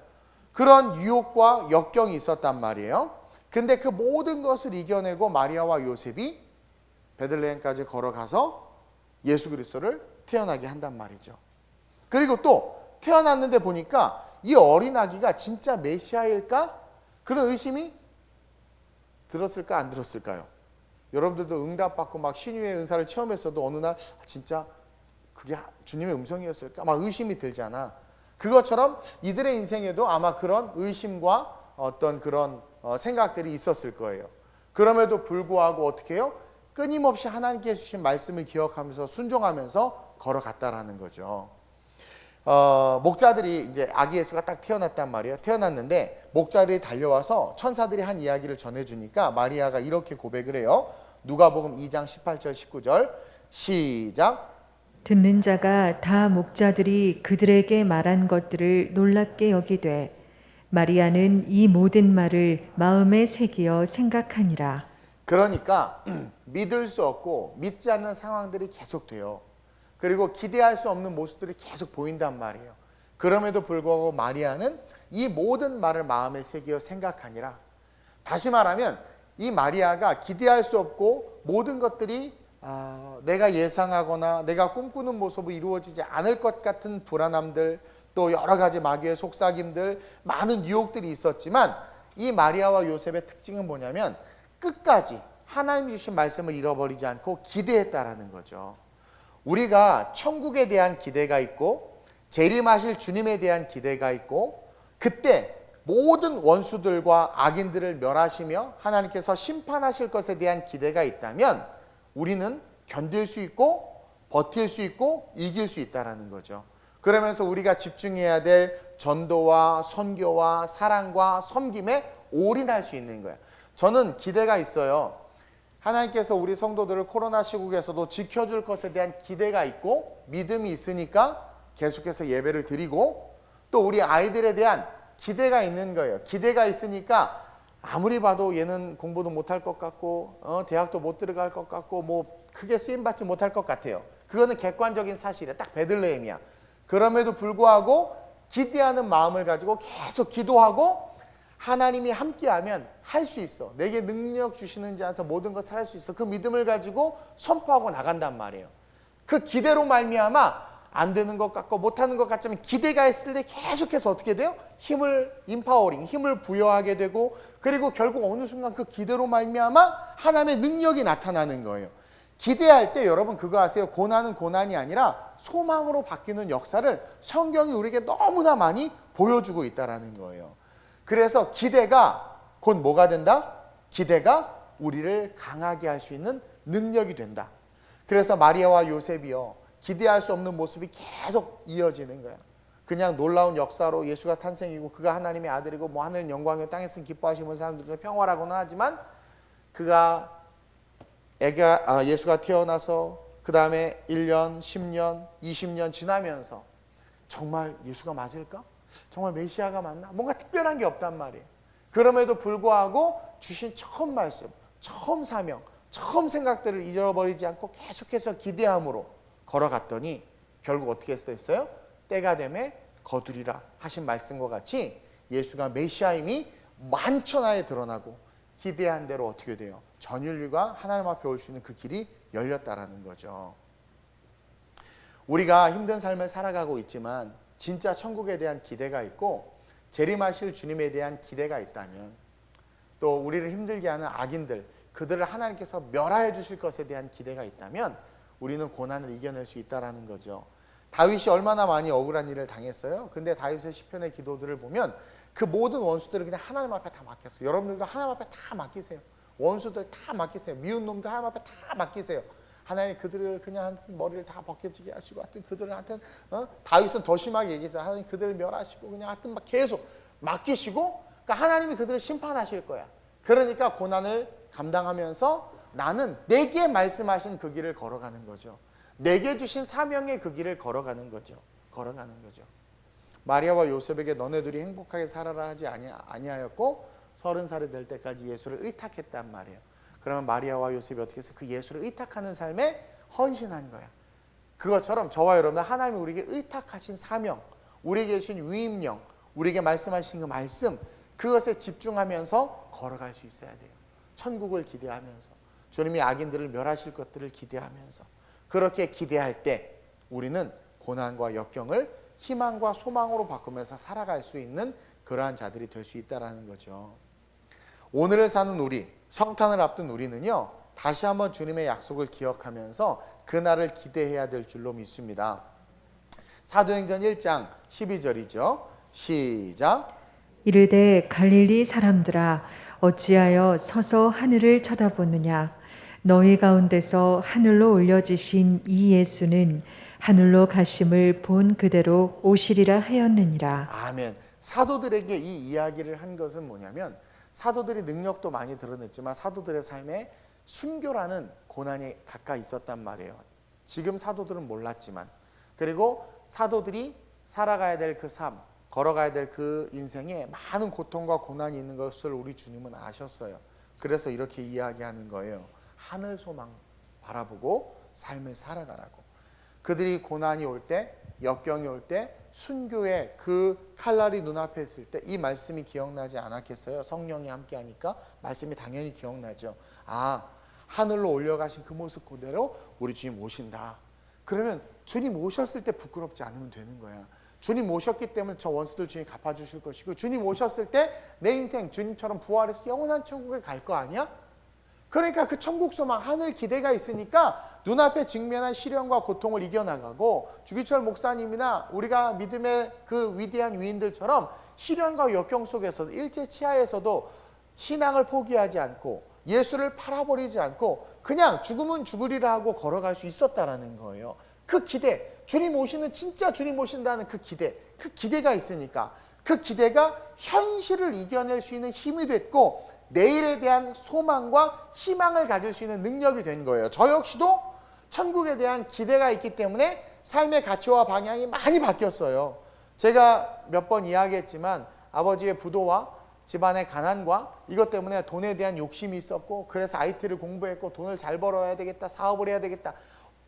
그런 유혹과 역경이 있었단 말이에요. 근데 그 모든 것을 이겨내고 마리아와 요셉이 베들레헴까지 걸어가서 예수 그리스도를 태어나게 한단 말이죠. 그리고 또 태어났는데 보니까 이 어린 아기가 진짜 메시아일까? 그런 의심이 들었을까 안 들었을까요? 여러분들도 응답받고 막 신유의 은사를 체험했어도 어느 날 진짜 그게 주님의 음성이었을까? 막 의심이 들잖아. 그것처럼 이들의 인생에도 아마 그런 의심과 어떤 그런 생각들이 있었을 거예요. 그럼에도 불구하고 어떻게 해요? 끊임없이 하나님께 주신 말씀을 기억하면서 순종하면서 걸어갔다라는 거죠. 목자들이 이제 아기 예수가 딱 태어났단 말이에요. 태어났는데 목자들이 달려와서 천사들이 한 이야기를 전해주니까 마리아가 이렇게 고백을 해요. 누가복음 2장 18절 19절 시작. 듣는 자가 다 목자들이 그들에게 말한 것들을 놀랍게 여기되 마리아는 이 모든 말을 마음에 새기어 생각하니라. 그러니까 믿을 수 없고 믿지 않는 상황들이 계속돼요. 그리고 기대할 수 없는 모습들이 계속 보인단 말이에요. 그럼에도 불구하고 마리아는 이 모든 말을 마음에 새기어 생각하니라. 다시 말하면 이 마리아가 기대할 수 없고 모든 것들이 내가 예상하거나 내가 꿈꾸는 모습이 이루어지지 않을 것 같은 불안함들, 또 여러 가지 마귀의 속삭임들, 많은 유혹들이 있었지만 이 마리아와 요셉의 특징은 뭐냐면 끝까지 하나님이 주신 말씀을 잃어버리지 않고 기대했다라는 거죠. 우리가 천국에 대한 기대가 있고 재림하실 주님에 대한 기대가 있고 그때 모든 원수들과 악인들을 멸하시며 하나님께서 심판하실 것에 대한 기대가 있다면 우리는 견딜 수 있고 버틸 수 있고 이길 수 있다는 거죠. 그러면서 우리가 집중해야 될 전도와 선교와 사랑과 섬김에 올인할 수 있는 거예요. 저는 기대가 있어요. 하나님께서 우리 성도들을 코로나 시국에서도 지켜줄 것에 대한 기대가 있고 믿음이 있으니까 계속해서 예배를 드리고 또 우리 아이들에 대한 기대가 있는 거예요. 기대가 있으니까 아무리 봐도 얘는 공부도 못할 것 같고 대학도 못 들어갈 것 같고 뭐 크게 쓰임받지 못할 것 같아요. 그거는 객관적인 사실이야. 딱 베들레헴이야. 그럼에도 불구하고 기대하는 마음을 가지고 계속 기도하고 하나님이 함께하면 할 수 있어. 내게 능력 주시는 자 안에서 모든 것을 할 수 있어. 그 믿음을 가지고 선포하고 나간단 말이에요. 그 기대로 말미암아 안 되는 것 같고 못하는 것 같지만 기대가 있을 때 계속해서 어떻게 돼요? 힘을 부여하게 되고, 그리고 결국 어느 순간 그 기대로 말미암아 하나님의 능력이 나타나는 거예요. 기대할 때 여러분 그거 아세요? 고난은 고난이 아니라 소망으로 바뀌는 역사를 성경이 우리에게 너무나 많이 보여주고 있다는 거예요. 그래서 기대가 곧 뭐가 된다? 기대가 우리를 강하게 할 수 있는 능력이 된다. 그래서 마리아와 요셉이요, 기대할 수 없는 모습이 계속 이어지는 거야. 그냥 놀라운 역사로 예수가 탄생이고 그가 하나님의 아들이고 뭐 하늘은 영광이요 땅에서는 기뻐하시는 사람들은 평화라고는 하지만, 그가 예수가 태어나서 그 다음에 1년, 10년, 20년 지나면서 정말 예수가 맞을까? 정말 메시아가 맞나? 뭔가 특별한 게 없단 말이에요. 그럼에도 불구하고 주신 처음 말씀, 처음 사명, 처음 생각들을 잊어버리지 않고 계속해서 기대함으로 걸어갔더니 결국 어떻게 했어요? 때가 되매 거두리라 하신 말씀과 같이 예수가 메시아임이 만천하에 드러나고 기대한 대로 어떻게 돼요? 전 인류가 하나님 앞에 올 수 있는 그 길이 열렸다라는 거죠. 우리가 힘든 삶을 살아가고 있지만 진짜 천국에 대한 기대가 있고 재림하실 주님에 대한 기대가 있다면, 또 우리를 힘들게 하는 악인들, 그들을 하나님께서 멸하여 주실 것에 대한 기대가 있다면 우리는 고난을 이겨낼 수 있다는 거죠. 다윗이 얼마나 많이 억울한 일을 당했어요. 근데 다윗의 시편의 기도들을 보면 그 모든 원수들을 그냥 하나님 앞에 다 맡겼어요. 여러분들도 하나님 앞에 다 맡기세요. 원수들 다 맡기세요. 미운 놈들 하나님 앞에 다 맡기세요. 하나님 그들을 그냥 머리를 다 벗겨지게 하시고, 하여튼 그들을 다윗은 더 심하게 얘기해서 하나님 그들을 멸하시고 그냥 하여튼 막 계속 맡기시고, 그러니까 하나님이 그들을 심판하실 거야. 그러니까 고난을 감당하면서 나는 내게 말씀하신 그 길을 걸어가는 거죠. 내게 주신 사명의 그 길을 걸어가는 거죠. 마리아와 요셉에게 너네 둘이 행복하게 살아라 하지 아니하였고 30살이 될 때까지 예수를 의탁했단 말이에요. 그러면 마리아와 요셉이 어떻게 해서 그 예수를 의탁하는 삶에 헌신한 거야. 그것처럼 저와 여러분, 하나님이 우리에게 의탁하신 사명, 우리에게 주신 위임령, 우리에게 말씀하신 그 말씀, 그것에 집중하면서 걸어갈 수 있어야 돼요. 천국을 기대하면서, 주님이 악인들을 멸하실 것들을 기대하면서, 그렇게 기대할 때 우리는 고난과 역경을 희망과 소망으로 바꾸면서 살아갈 수 있는 그러한 자들이 될 수 있다는 거죠. 오늘을 사는 우리, 성탄을 앞둔 우리는요, 다시 한번 주님의 약속을 기억하면서 그날을 기대해야 될 줄로 믿습니다. 사도행전 1장 12절이죠. 시작. 이르되 갈릴리 사람들아 어찌하여 서서 하늘을 쳐다보느냐. 너희 가운데서 하늘로 올려지신 이 예수는 하늘로 가심을 본 그대로 오시리라 하였느니라. 아멘. 사도들에게 이 이야기를 한 것은 뭐냐면, 사도들이 능력도 많이 드러냈지만 사도들의 삶에 순교라는 고난이 가까이 있었단 말이에요. 지금 사도들은 몰랐지만, 그리고 사도들이 살아가야 될 그 삶, 걸어가야 될 그 인생에 많은 고통과 고난이 있는 것을 우리 주님은 아셨어요. 그래서 이렇게 이야기하는 거예요. 하늘 소망 바라보고 삶을 살아가라고. 그들이 고난이 올 때, 역경이 올 때, 순교의 그 칼날이 눈앞에 있을 때 이 말씀이 기억나지 않았겠어요? 성령이 함께하니까 말씀이 당연히 기억나죠. 아, 하늘로 올려가신 그 모습 그대로 우리 주님 오신다. 그러면 주님 오셨을 때 부끄럽지 않으면 되는 거야. 주님 오셨기 때문에 저 원수들 주님 갚아주실 것이고, 주님 오셨을 때 내 인생 주님처럼 부활해서 영원한 천국에 갈 거 아니야? 그러니까 그 천국 소망, 하늘 기대가 있으니까 눈앞에 직면한 시련과 고통을 이겨나가고, 주기철 목사님이나 우리가 믿음의 그 위대한 위인들처럼 시련과 역경 속에서도, 일제 치하에서도 신앙을 포기하지 않고 예수를 팔아버리지 않고 그냥 죽으면 죽으리라 하고 걸어갈 수 있었다라는 거예요. 그 기대, 주님 오시는, 진짜 주님 오신다는 그 기대가 있으니까 그 기대가 현실을 이겨낼 수 있는 힘이 됐고, 내일에 대한 소망과 희망을 가질 수 있는 능력이 된 거예요. 저 역시도 천국에 대한 기대가 있기 때문에 삶의 가치와 방향이 많이 바뀌었어요. 제가 몇 번 이야기했지만 아버지의 부도와 집안의 가난과 이것 때문에 돈에 대한 욕심이 있었고, 그래서 IT를 공부했고 돈을 잘 벌어야 되겠다, 사업을 해야 되겠다,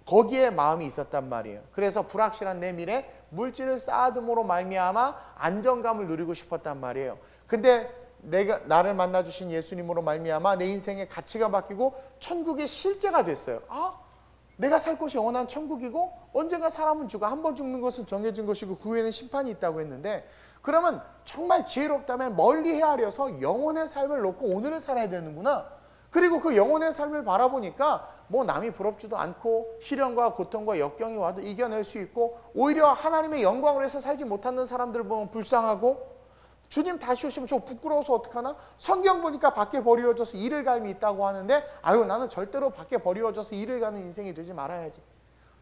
거기에 마음이 있었단 말이에요. 그래서 불확실한 내 미래, 물질을 쌓아둠으로 말미암아 안정감을 누리고 싶었단 말이에요. 근데 나를 만나주신 예수님으로 말미암아 내 인생의 가치가 바뀌고 천국의 실제가 됐어요. 아, 내가 살 곳이 영원한 천국이고 언젠가 사람은 죽어 한 번 죽는 것은 정해진 것이고 그 후에는 심판이 있다고 했는데, 그러면 정말 지혜롭다면 멀리 헤아려서 영혼의 삶을 놓고 오늘을 살아야 되는구나. 그리고 그 영혼의 삶을 바라보니까 뭐 남이 부럽지도 않고 시련과 고통과 역경이 와도 이겨낼 수 있고, 오히려 하나님의 영광을 위해서 살지 못하는 사람들 보면 불쌍하고, 주님 다시 오시면 저 부끄러워서 어떡하나? 성경 보니까 밖에 버리워져서 이를 갈미 있다고 하는데, 아유 나는 절대로 밖에 버리워져서 이를 가는 인생이 되지 말아야지.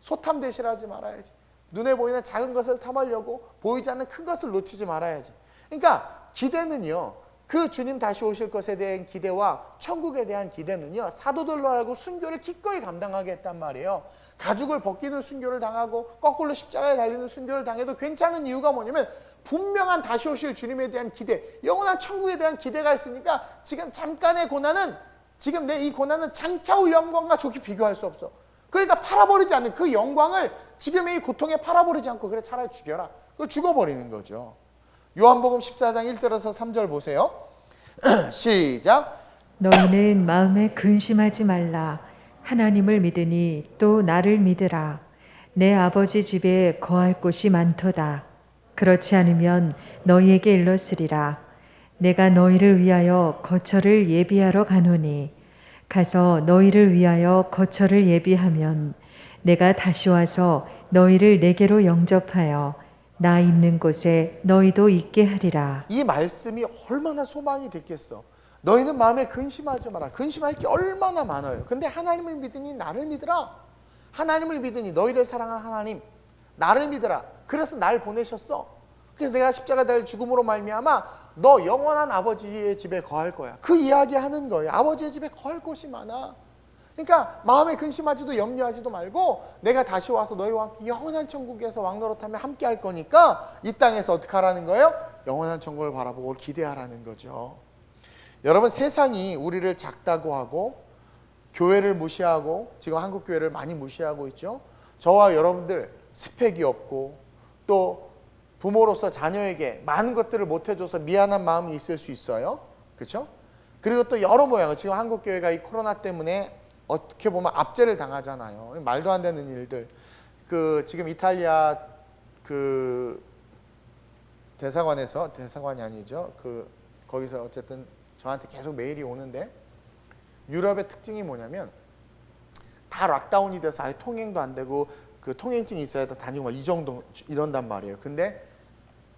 소탐 대실하지 말아야지. 눈에 보이는 작은 것을 탐하려고 보이지 않는 큰 것을 놓치지 말아야지. 그러니까 기대는요, 그 주님 다시 오실 것에 대한 기대와 천국에 대한 기대는요, 사도들로 하고 순교를 기꺼이 감당하게 했단 말이에요. 가죽을 벗기는 순교를 당하고 거꾸로 십자가에 달리는 순교를 당해도 괜찮은 이유가 뭐냐면, 분명한 다시 오실 주님에 대한 기대, 영원한 천국에 대한 기대가 있으니까 지금 잠깐의 고난은, 지금 내 이 고난은 장차 올 영광과 좋게 비교할 수 없어. 그러니까 팔아버리지 않는 그 영광을 지금의 이 고통에 팔아버리지 않고, 그래 차라리 죽여라. 그걸 죽어버리는 거죠. 요한복음 14장 1절에서 3절 보세요. 시작. 너희는 마음에 근심하지 말라. 하나님을 믿으니 또 나를 믿으라. 내 아버지 집에 거할 곳이 많도다. 그렇지 않으면 너희에게 일렀으리라. 내가 너희를 위하여 거처를 예비하러 가노니, 가서 너희를 위하여 거처를 예비하면 내가 다시 와서 너희를 내게로 영접하여 나 있는 곳에 너희도 있게 하리라. 이 말씀이 얼마나 소망이 됐겠어. 너희는 마음에 근심하지 마라. 근심할 게 얼마나 많아요. 근데 하나님을 믿으니 나를 믿으라. 하나님을 믿으니, 너희를 사랑한 하나님, 나를 믿으라. 그래서 날 보내셨어. 그래서 내가 십자가 달 죽음으로 말미암아 너 영원한 아버지의 집에 거할 거야. 그 이야기 하는 거예요. 아버지의 집에 거할 곳이 많아. 그러니까 마음에 근심하지도 염려하지도 말고, 내가 다시 와서 너희와 함께 영원한 천국에서 왕노릇하며 함께 할 거니까 이 땅에서 어떻게 하라는 거예요? 영원한 천국을 바라보고 기대하라는 거죠. 여러분, 세상이 우리를 작다고 하고 교회를 무시하고, 지금 한국 교회를 많이 무시하고 있죠. 저와 여러분들 스펙이 없고, 또 부모로서 자녀에게 많은 것들을 못 해줘서 미안한 마음이 있을 수 있어요. 그렇죠? 그리고 또 여러 모양을, 지금 한국 교회가 이 코로나 때문에 어떻게 보면 압제를 당하잖아요. 말도 안 되는 일들. 지금 이탈리아 대사관이 아니죠. 거기서 어쨌든 저한테 계속 메일이 오는데, 유럽의 특징이 뭐냐면 다 락다운이 돼서 아예 통행도 안 되고, 그 통행증이 있어야 다니고 막 이 정도 이런단 말이에요. 근데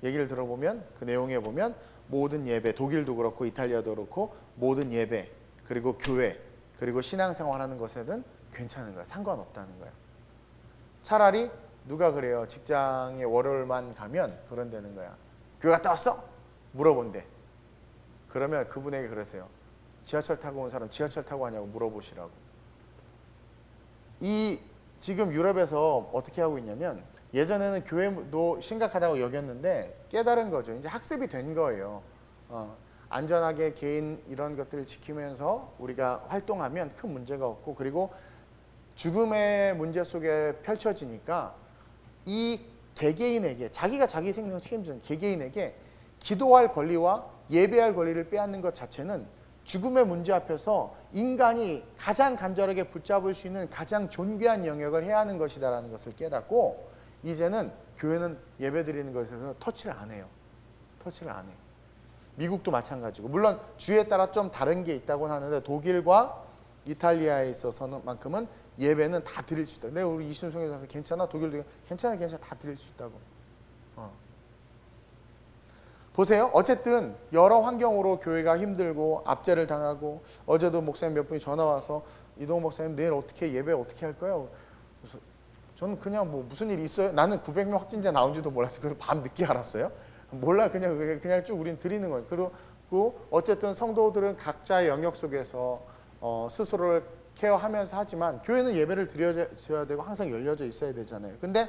얘기를 들어보면, 그 내용에 보면 모든 예배, 독일도 그렇고 이탈리아도 그렇고 모든 예배, 그리고 교회, 그리고 신앙생활하는 것에는 괜찮은 거야. 상관없다는 거야. 차라리 누가 그래요? 직장에 월요일만 가면 그런다는 거야. 교회 갔다 왔어? 물어본대. 그러면 그분에게 그러세요. 지하철 타고 온 사람 지하철 타고 왔냐고 물어보시라고. 지금 유럽에서 어떻게 하고 있냐면, 예전에는 교회도 심각하다고 여겼는데 깨달은 거죠. 이제 학습이 된 거예요. 안전하게 개인 이런 것들을 지키면서 우리가 활동하면 큰 문제가 없고, 그리고 죽음의 문제 속에 펼쳐지니까 이 개개인에게, 자기가 자기 생명 책임지는 개개인에게 기도할 권리와 예배할 권리를 빼앗는 것 자체는 죽음의 문제 앞에서 인간이 가장 간절하게 붙잡을 수 있는 가장 존귀한 영역을 해야 하는 것이다라는 것을 깨닫고, 이제는 교회는 예배드리는 것에서 터치를 안 해요. 터치를 안 해요. 미국도 마찬가지고, 물론 주에 따라 좀 다른 게 있다고 하는데, 독일과 이탈리아에 있어서는 만큼은 예배는 다 드릴 수 있다. 내가 우리 이순송에서 괜찮아? 독일도 괜찮아 다 드릴 수 있다고. 보세요. 어쨌든 여러 환경으로 교회가 힘들고 압제를 당하고, 어제도 목사님 몇 분이 전화 와서 이동호 목사님 내일 어떻게 예배 어떻게 할까요? 그래서 저는 그냥 뭐 무슨 일이 있어요? 나는 900명 확진자 나온지도 몰랐어요. 그래서 밤 늦게 알았어요. 몰라, 그냥 쭉 우린 드리는 거예요. 그리고 어쨌든 성도들은 각자의 영역 속에서 스스로를 케어하면서 하지만, 교회는 예배를 드려야 되고 항상 열려져 있어야 되잖아요. 근데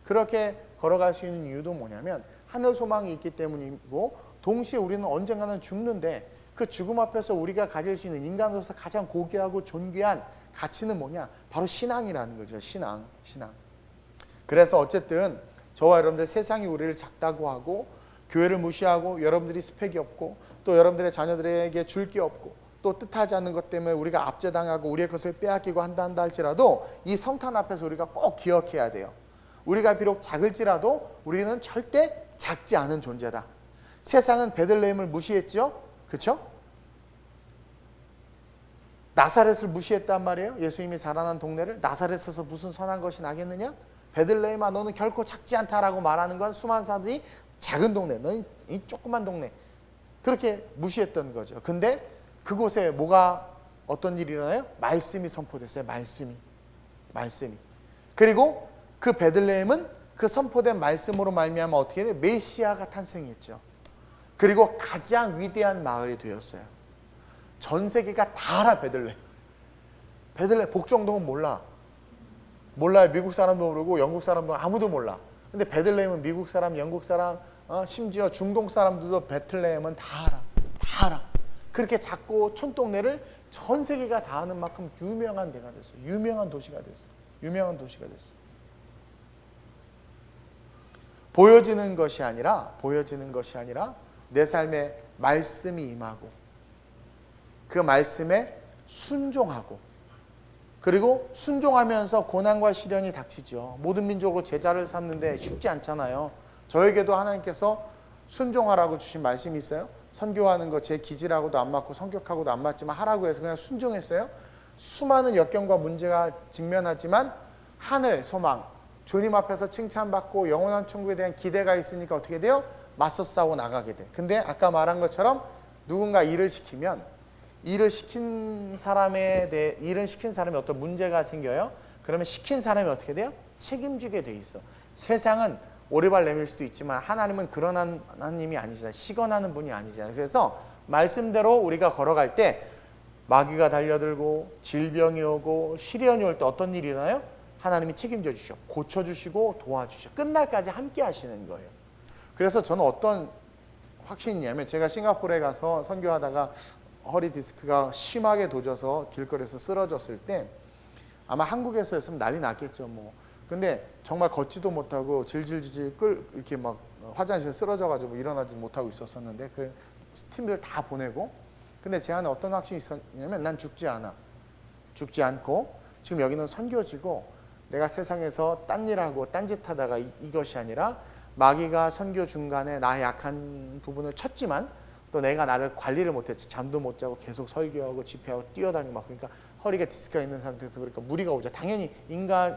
그렇게 걸어갈 수 있는 이유도 뭐냐면, 하늘 소망이 있기 때문이고, 동시에 우리는 언젠가는 죽는데, 그 죽음 앞에서 우리가 가질 수 있는 인간으로서 가장 고귀하고 존귀한 가치는 뭐냐? 바로 신앙이라는 거죠. 신앙. 그래서 어쨌든 저와 여러분들, 세상이 우리를 작다고 하고 교회를 무시하고, 여러분들이 스펙이 없고, 또 여러분들의 자녀들에게 줄 게 없고, 또 뜻하지 않는 것 때문에 우리가 압제당하고 우리의 것을 빼앗기고 한다 할지라도 이 성탄 앞에서 우리가 꼭 기억해야 돼요. 우리가 비록 작을지라도 우리는 절대 작지 않은 존재다. 세상은 베들레헴을 무시했죠. 그렇죠? 나사렛을 무시했단 말이에요. 예수님이 자라난 동네를. 나사렛에서 무슨 선한 것이 나겠느냐? 베들레헴아 너는 결코 작지 않다라고 말하는 건 수많은 사람들이 작은 동네, 너는 이 조그만 동네 그렇게 무시했던 거죠. 근데 그곳에 뭐가 어떤 일이 일어나요? 말씀이 선포됐어요. 말씀이. 그리고 그 베들레헴은 그 선포된 말씀으로 말미암아 어떻게 돼요? 메시아가 탄생했죠. 그리고 가장 위대한 마을이 되었어요. 전 세계가 다 알아. 베들레헴 복정동은 몰라요. 미국 사람도 모르고 영국 사람도 아무도 몰라. 근데 베들레헴은 미국 사람, 영국 사람, 심지어 중동 사람들도 베들레헴은 다 알아. 그렇게 작고 촌동네를 전 세계가 다 아는 만큼 유명한 데가 됐어. 유명한 도시가 됐어. 보여지는 것이 아니라 내 삶에 말씀이 임하고 그 말씀에 순종하고, 그리고 순종하면서 고난과 시련이 닥치죠. 모든 민족으로 제자를 삼는데 쉽지 않잖아요. 저에게도 하나님께서 순종하라고 주신 말씀이 있어요. 선교하는 거 제 기질하고도 안 맞고 성격하고도 안 맞지만 하라고 해서 그냥 순종했어요. 수많은 역경과 문제가 직면하지만 하늘 소망, 주님 앞에서 칭찬받고 영원한 천국에 대한 기대가 있으니까 어떻게 돼요? 맞서 싸우고 나가게 돼. 근데 아까 말한 것처럼 누군가 일을 시키면 일을 시킨 사람이 어떤 문제가 생겨요. 그러면 시킨 사람이 어떻게 돼요? 책임지게 돼 있어. 세상은 오리발 내밀 수도 있지만 하나님은 그런 하나님이 아니잖아요. 시건하는 분이 아니잖아요. 그래서 말씀대로 우리가 걸어갈 때 마귀가 달려들고 질병이 오고 시련이 올 때 어떤 일이 일어나요? 하나님이 책임져 주시고 고쳐주시고 도와주시고 끝날까지 함께 하시는 거예요. 그래서 저는 어떤 확신이 있냐면, 제가 싱가포르에 가서 선교하다가 허리 디스크가 심하게 도져서 길거리에서 쓰러졌을 때 아마 한국에서였으면 난리 났겠죠. 근데 정말 걷지도 못하고 질질질질 이렇게 막 화장실에 쓰러져가지고 일어나지 못하고 있었었는데 그 팀들 다 보내고, 근데 제 안에 어떤 확신이 있었냐면 난 죽지 않고 지금 여기는 선교지고 내가 세상에서 딴 일하고 딴짓하다가 이것이 아니라 마귀가 선교 중간에 나의 약한 부분을 쳤지만 또 내가 나를 관리를 못했지. 잠도 못 자고 계속 설교하고 집회하고 뛰어다니고 막, 그러니까 허리가 디스크가 있는 상태에서 그러니까 무리가 오죠. 당연히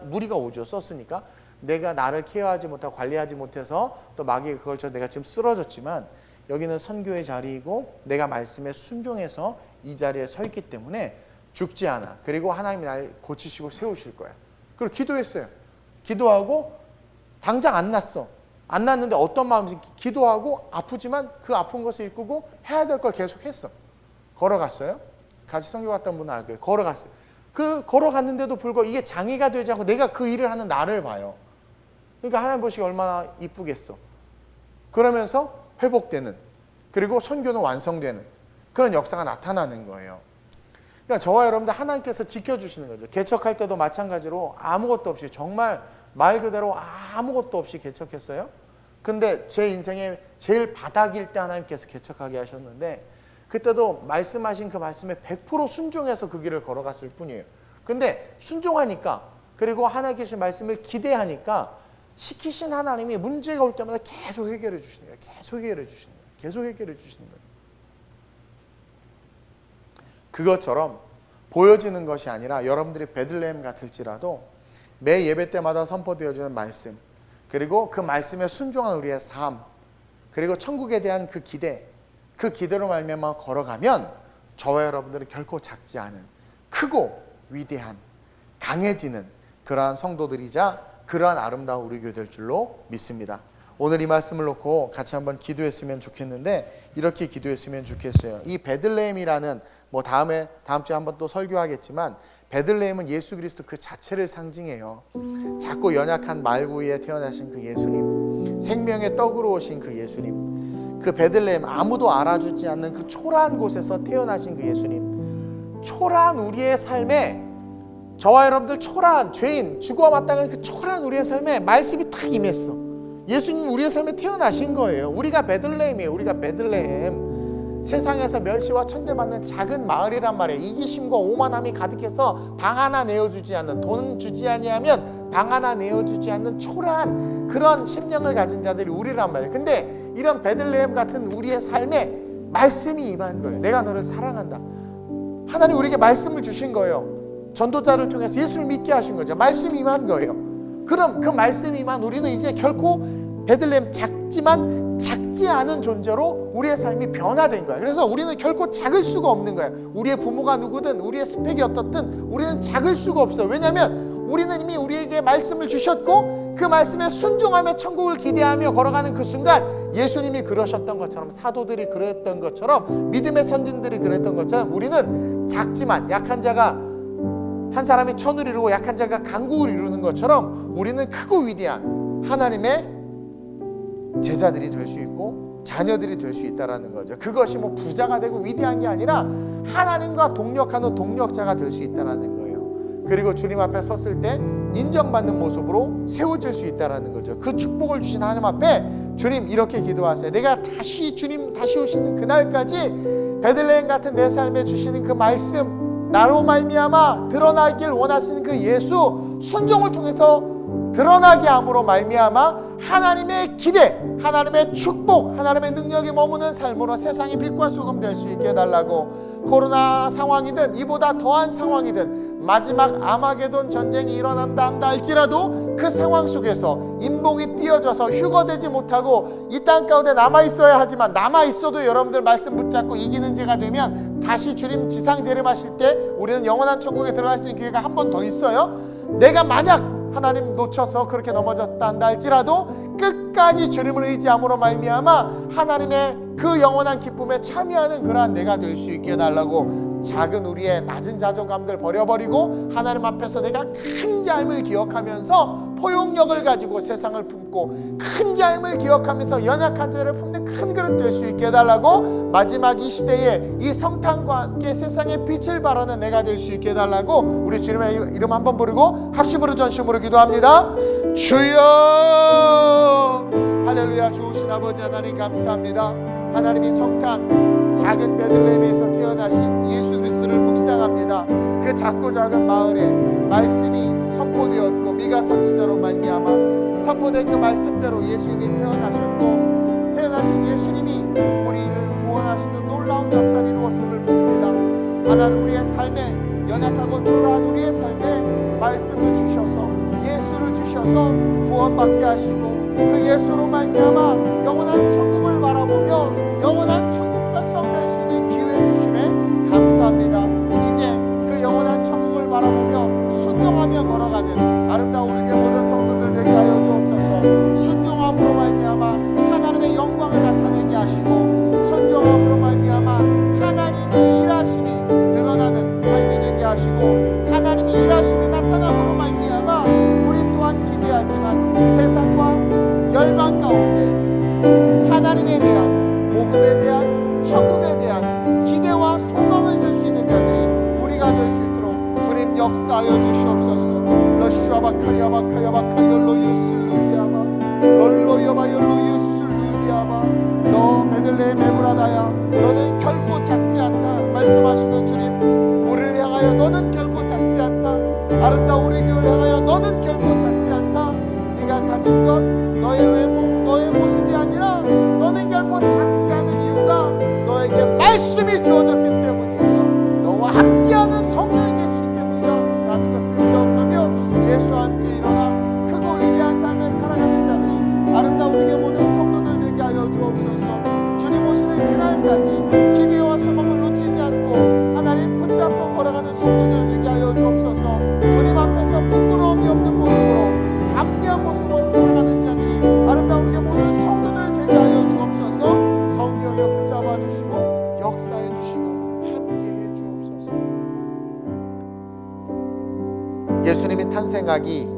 무리가 오죠. 썼으니까 내가 나를 케어하지 못하고 관리하지 못해서 또 마귀가 그걸 쳐 내가 지금 쓰러졌지만 여기는 선교의 자리이고 내가 말씀에 순종해서 이 자리에 서 있기 때문에 죽지 않아. 그리고 하나님이 날 고치시고 세우실 거야. 그리고 기도했어요. 기도하고 당장 안 났는데 어떤 마음이 기도하고 아프지만 그 아픈 것을 이끌고 해야 될 걸 계속 했어. 걸어갔어요. 같이 선교 갔던 분은 알 거예요. 걸어갔어요. 그 걸어갔는데도 불구하고 이게 장애가 되지 않고 내가 그 일을 하는 나를 봐요. 그러니까 하나님 보시기 얼마나 이쁘겠어. 그러면서 회복되는, 그리고 선교는 완성되는 그런 역사가 나타나는 거예요. 그러니까 저와 여러분들 하나님께서 지켜주시는 거죠. 개척할 때도 마찬가지로 아무것도 없이, 정말 말 그대로 아무것도 없이 개척했어요. 근데 제 인생의 제일 바닥일 때 하나님께서 개척하게 하셨는데 그때도 말씀하신 그 말씀에 100% 순종해서 그 길을 걸어갔을 뿐이에요. 근데 순종하니까, 그리고 하나님께 주신 말씀을 기대하니까 시키신 하나님이 문제가 올 때마다 계속 해결해 주시는 거예요. 계속 해결해 주시는 거예요. 그것처럼 보여지는 것이 아니라 여러분들이 베들레헴 같을지라도 매 예배 때마다 선포되어지는 말씀, 그리고 그 말씀에 순종한 우리의 삶, 그리고 천국에 대한 그 기대, 그 기대로 말미암아 걸어가면 저와 여러분들은 결코 작지 않은, 크고 위대한, 강해지는 그러한 성도들이자 그러한 아름다운 우리 교회 될 줄로 믿습니다. 오늘 이 말씀을 놓고 같이 한번 기도했으면 좋겠는데, 이렇게 기도했으면 좋겠어요. 이 베들레헴이라는, 다음 주에 한번 또 설교하겠지만, 베들레헴은 예수 그리스도 그 자체를 상징해요. 작고 연약한 말구이에 태어나신 그 예수님, 생명의 떡으로 오신 그 예수님, 그 베들레헴, 아무도 알아주지 않는 그 초라한 곳에서 태어나신 그 예수님, 초라한 우리의 삶에, 저와 여러분들 초라한 죄인, 죽어 마땅한 그 초라한 우리의 삶에 말씀이 딱 임했어. 예수님 우리의 삶에 태어나신 거예요. 우리가 베들레헴이에요. 우리가 베들레헴. 세상에서 멸시와 천대받는 작은 마을이란 말이에요. 이기심과 오만함이 가득해서 방 하나 내어주지 않는, 돈 주지 아니하면 방 하나 내어주지 않는 초라한 그런 심령을 가진 자들이 우리란 말이에요. 근데 이런 베들레헴 같은 우리의 삶에 말씀이 임한 거예요. 내가 너를 사랑한다. 하나님 우리에게 말씀을 주신 거예요. 전도자를 통해서 예수를 믿게 하신 거죠. 말씀이 임한 거예요. 그럼 그 말씀이 임한 우리는 이제 결코 베들레헴 작지만 작지 않은 존재로 우리의 삶이 변화된 거야. 그래서 우리는 결코 작을 수가 없는 거야. 우리의 부모가 누구든 우리의 스펙이 어떻든 우리는 작을 수가 없어요. 왜냐하면 우리는 이미 우리에게 말씀을 주셨고 그 말씀에 순종하며 천국을 기대하며 걸어가는 그 순간 예수님이 그러셨던 것처럼, 사도들이 그랬던 것처럼, 믿음의 선진들이 그랬던 것처럼 우리는 작지만 약한 자가 한 사람이 천을 이루고 약한 자가 강국을 이루는 것처럼 우리는 크고 위대한 하나님의 제자들이 될 수 있고 자녀들이 될 수 있다는 거죠. 그것이 뭐 부자가 되고 위대한 게 아니라 하나님과 동력하는 동력자가 될 수 있다는 거예요. 그리고 주님 앞에 섰을 때 인정받는 모습으로 세워질 수 있다는 거죠. 그 축복을 주신 하나님 앞에 주님 이렇게 기도하세요. 내가 주님 다시 오시는 그날까지 베들레헴 같은 내 삶에 주시는 그 말씀, 나로 말미암아 드러나길 원하시는 그 예수, 순종을 통해서 드러나게 함으로 말미암아 하나님의 기대, 하나님의 축복, 하나님의 능력이 머무는 삶으로 세상의 빛과 소금 될 수 있게 해달라고, 코로나 상황이든 이보다 더한 상황이든 마지막 아마게돈 전쟁이 일어난다 한다 할지라도 그 상황 속에서 인봉이 띄어져서 휴거되지 못하고 이 땅 가운데 남아있어야 하지만 남아있어도 여러분들 말씀 붙잡고 이기는 자가 되면 다시 주님 지상 재림하실 때 우리는 영원한 천국에 들어갈 수 있는 기회가 한 번 더 있어요. 내가 만약 하나님 놓쳐서 그렇게 넘어졌다 한다 할지라도 끝까지 주님을 의지함으로 말미암아 하나님의 그 영원한 기쁨에 참여하는 그러한 내가 될 수 있게 해달라고, 작은 우리의 낮은 자존감들 버려버리고 하나님 앞에서 내가 큰 자임을 기억하면서 포용력을 가지고 세상을 품고 큰 자임을 기억하면서 연약한 자를 품는 큰 그릇 될 수 있게 해달라고, 마지막 이 시대에 이 성탄과 함께 세상의 빛을 발하는 내가 될 수 있게 해달라고 우리 주님의 이름 한번 부르고 합심으로 전심으로 기도합니다. 주여 할렐루야. 좋으신 아버지 하나님 감사합니다. 하나님이 성탄 작은 베들레헴에서 태어나신 예수 그리스도를 묵상합니다. 그 작고 작은 마을에 말씀이 선포되었고 미가 선지자로 말미암아 선포된 그 말씀대로 예수님이 태어나셨고 태어나신 예수님이 우리를 구원하시는 놀라운 역사를 이루었음을 봅니다. 하나님 우리의 삶에 연약하고 초라한 우리의 삶에 말씀을 주셔서 예수를 주셔서 구원받게 하시고 그 예수로 말미암아 영원한 천국을 바라보며 영원한 천국 백성 될 수 있는 기회 주심에 감사합니다. 이제 그 영원한 천국을 바라보며 순종하며 걸어가는 아름다운 우리 교회 모든 성도들 되게 하여 주옵소서. 순종함으로 말미암아 하나님의 영광을 나타내게 하시고 순종함으로 말미암아 하나님의 일하심이 드러나는 삶이 되게 하시고 하나님의 일하심이 나타남으로 말미암아 우리 또한 기대하지만 세상과 열방 가운데 하나님에 대한 복음에 대한 천국에 대한 기대와 소망을 줄 수 있는 자들이 우리가 될 수 있도록 주님 역사하여 주시옵소서. 러시아바카야바카야바카 열로유슬루디아바 롤로여바 열로유슬루디아바 너 베들레헴 에브라다야 너는 결코 작지 않다 말씀하시는 주님, 우리를 향하여 너는 결코 작지 않다, 아름다운 우리 교회를 향하여 너는 결코 작지 않다. 네가 가진 것 너의 외모 너의 모습이 아니라 너는 결코 작지 않은 이유가 너에게 말씀이 주어졌기 때문이며 너와 함께하는 성령이 계시기 때문이야 라는 것을 기억하며 예수와 함께 일어나 크고 위대한 삶을 살아가는 자들이 아름다운 우리의 모든 성도들 되게 하여 주옵소서. 주님 오시는 그날까지 기대와 소망을 놓치지 않고 하나님 붙잡고 걸어가는 성도들 되게 하여 주옵소서. 주님 앞에서 부끄러움이 없는 모습으로 담대한 모습으로 살아가는 자들이 아름다운 우리의 모든 성도들 되게 하여 주옵소서. 성령여 붙잡아 주시고 역사해 주시고 함께해 주옵소서. 예수님이 탄생하기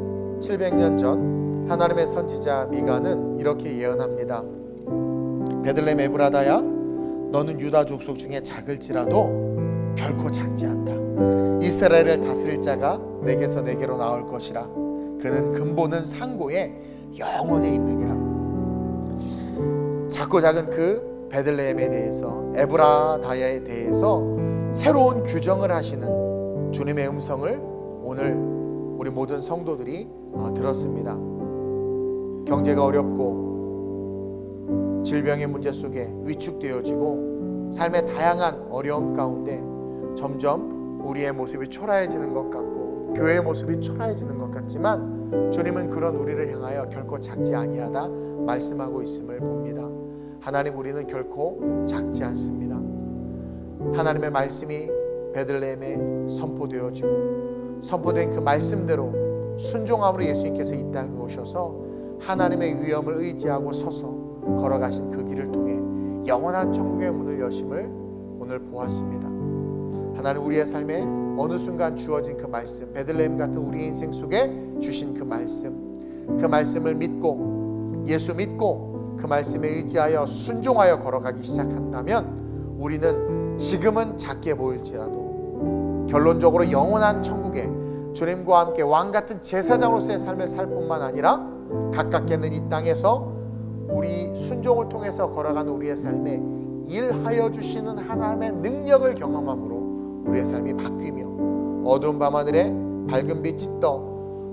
700년 전 하나님의 선지자 미가는 이렇게 예언합니다. 베들레헴 에브라다야 너는 유다 족속 중에 작을지라도 결코 작지 않다. 이스라엘을 다스릴 자가 내게서 내게로 나올 것이라. 그는 근본은 상고에 영원에 있느니라. 작고 작은 그 베들레헴에 대해서, 에브라다야에 대해서 새로운 규정을 하시는 주님의 음성을 오늘 우리 모든 성도들이 들었습니다. 경제가 어렵고 질병의 문제 속에 위축되어지고 삶의 다양한 어려움 가운데 점점 우리의 모습이 초라해지는 것 같고 교회의 모습이 초라해지는 것 같지만 주님은 그런 우리를 향하여 결코 작지 아니하다 말씀하고 있음을 봅니다. 하나님, 우리는 결코 작지 않습니다. 하나님의 말씀이 베들레헴에 선포되어지고 선포된 그 말씀대로 순종함으로 예수님께서 이 땅에 오셔서 하나님의 위엄을 의지하고 서서 걸어가신 그 길을 통해 영원한 천국의 문을 여심을 오늘 보았습니다. 하나님, 우리의 삶에 어느 순간 주어진 그 말씀, 베들레헴 같은 우리의 인생 속에 주신 그 말씀을 믿고 예수 믿고 그 말씀에 의지하여 순종하여 걸어가기 시작한다면 우리는 지금은 작게 보일지라도 결론적으로 영원한 천국에 주님과 함께 왕같은 제사장으로서의 삶을 살 뿐만 아니라 가깝게는 이 땅에서 우리 순종을 통해서 걸어가는 우리의 삶에 일하여 주시는 하나님의 능력을 경험함으로 우리의 삶이 바뀌며 어두운 밤하늘에 밝은 빛이 떠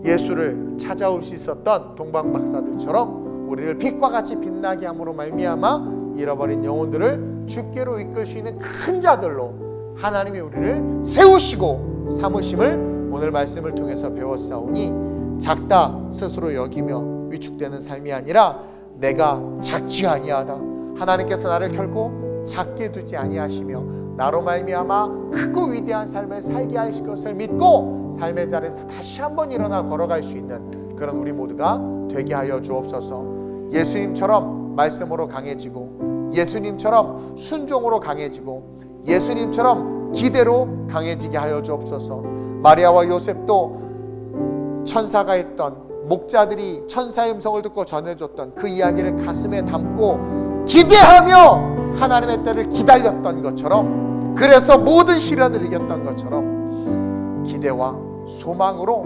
예수를 찾아올 수 있었던 동방박사들처럼 우리를 빛과 같이 빛나게 함으로 말미암아 잃어버린 영혼들을 주께로 이끌 수 있는 큰 자들로 하나님이 우리를 세우시고 삼으심을 오늘 말씀을 통해서 배웠사오니 작다 스스로 여기며 위축되는 삶이 아니라 내가 작지 아니하다, 하나님께서 나를 결코 작게 두지 아니하시며 나로 말미암아 크고 위대한 삶을 살게 하실 것을 믿고 삶의 자리에서 다시 한번 일어나 걸어갈 수 있는 그런 우리 모두가 되게 하여 주옵소서. 예수님처럼 말씀으로 강해지고 예수님처럼 순종으로 강해지고 예수님처럼 기대로 강해지게 하여 주옵소서. 마리아와 요셉도 천사가 했던, 목자들이 천사의 음성을 듣고 전해줬던 그 이야기를 가슴에 담고 기대하며 하나님의 때를 기다렸던 것처럼, 그래서 모든 시련을 이겼던 것처럼 기대와 소망으로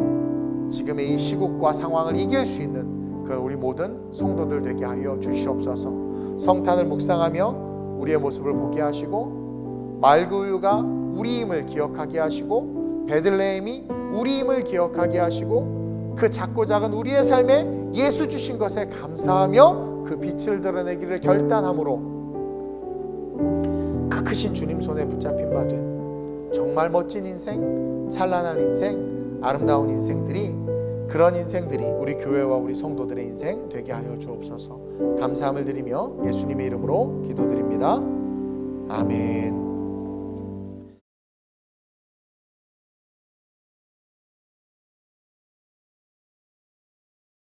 지금의 이 시국과 상황을 이길 수 있는 그 우리 모든 성도들 되게 하여 주시옵소서. 성탄을 묵상하며 우리의 모습을 보게 하시고 말구유가 우리임을 기억하게 하시고 베들레헴이 우리임을 기억하게 하시고 그 작고 작은 우리의 삶에 예수 주신 것에 감사하며 그 빛을 드러내기를 결단함으로 그 크신 주님 손에 붙잡힌 바 된 정말 멋진 인생, 찬란한 인생, 아름다운 인생들이, 그런 인생들이 우리 교회와 우리 성도들의 인생 되게 하여 주옵소서. 감사함을 드리며 예수님의 이름으로 기도드립니다. 아멘.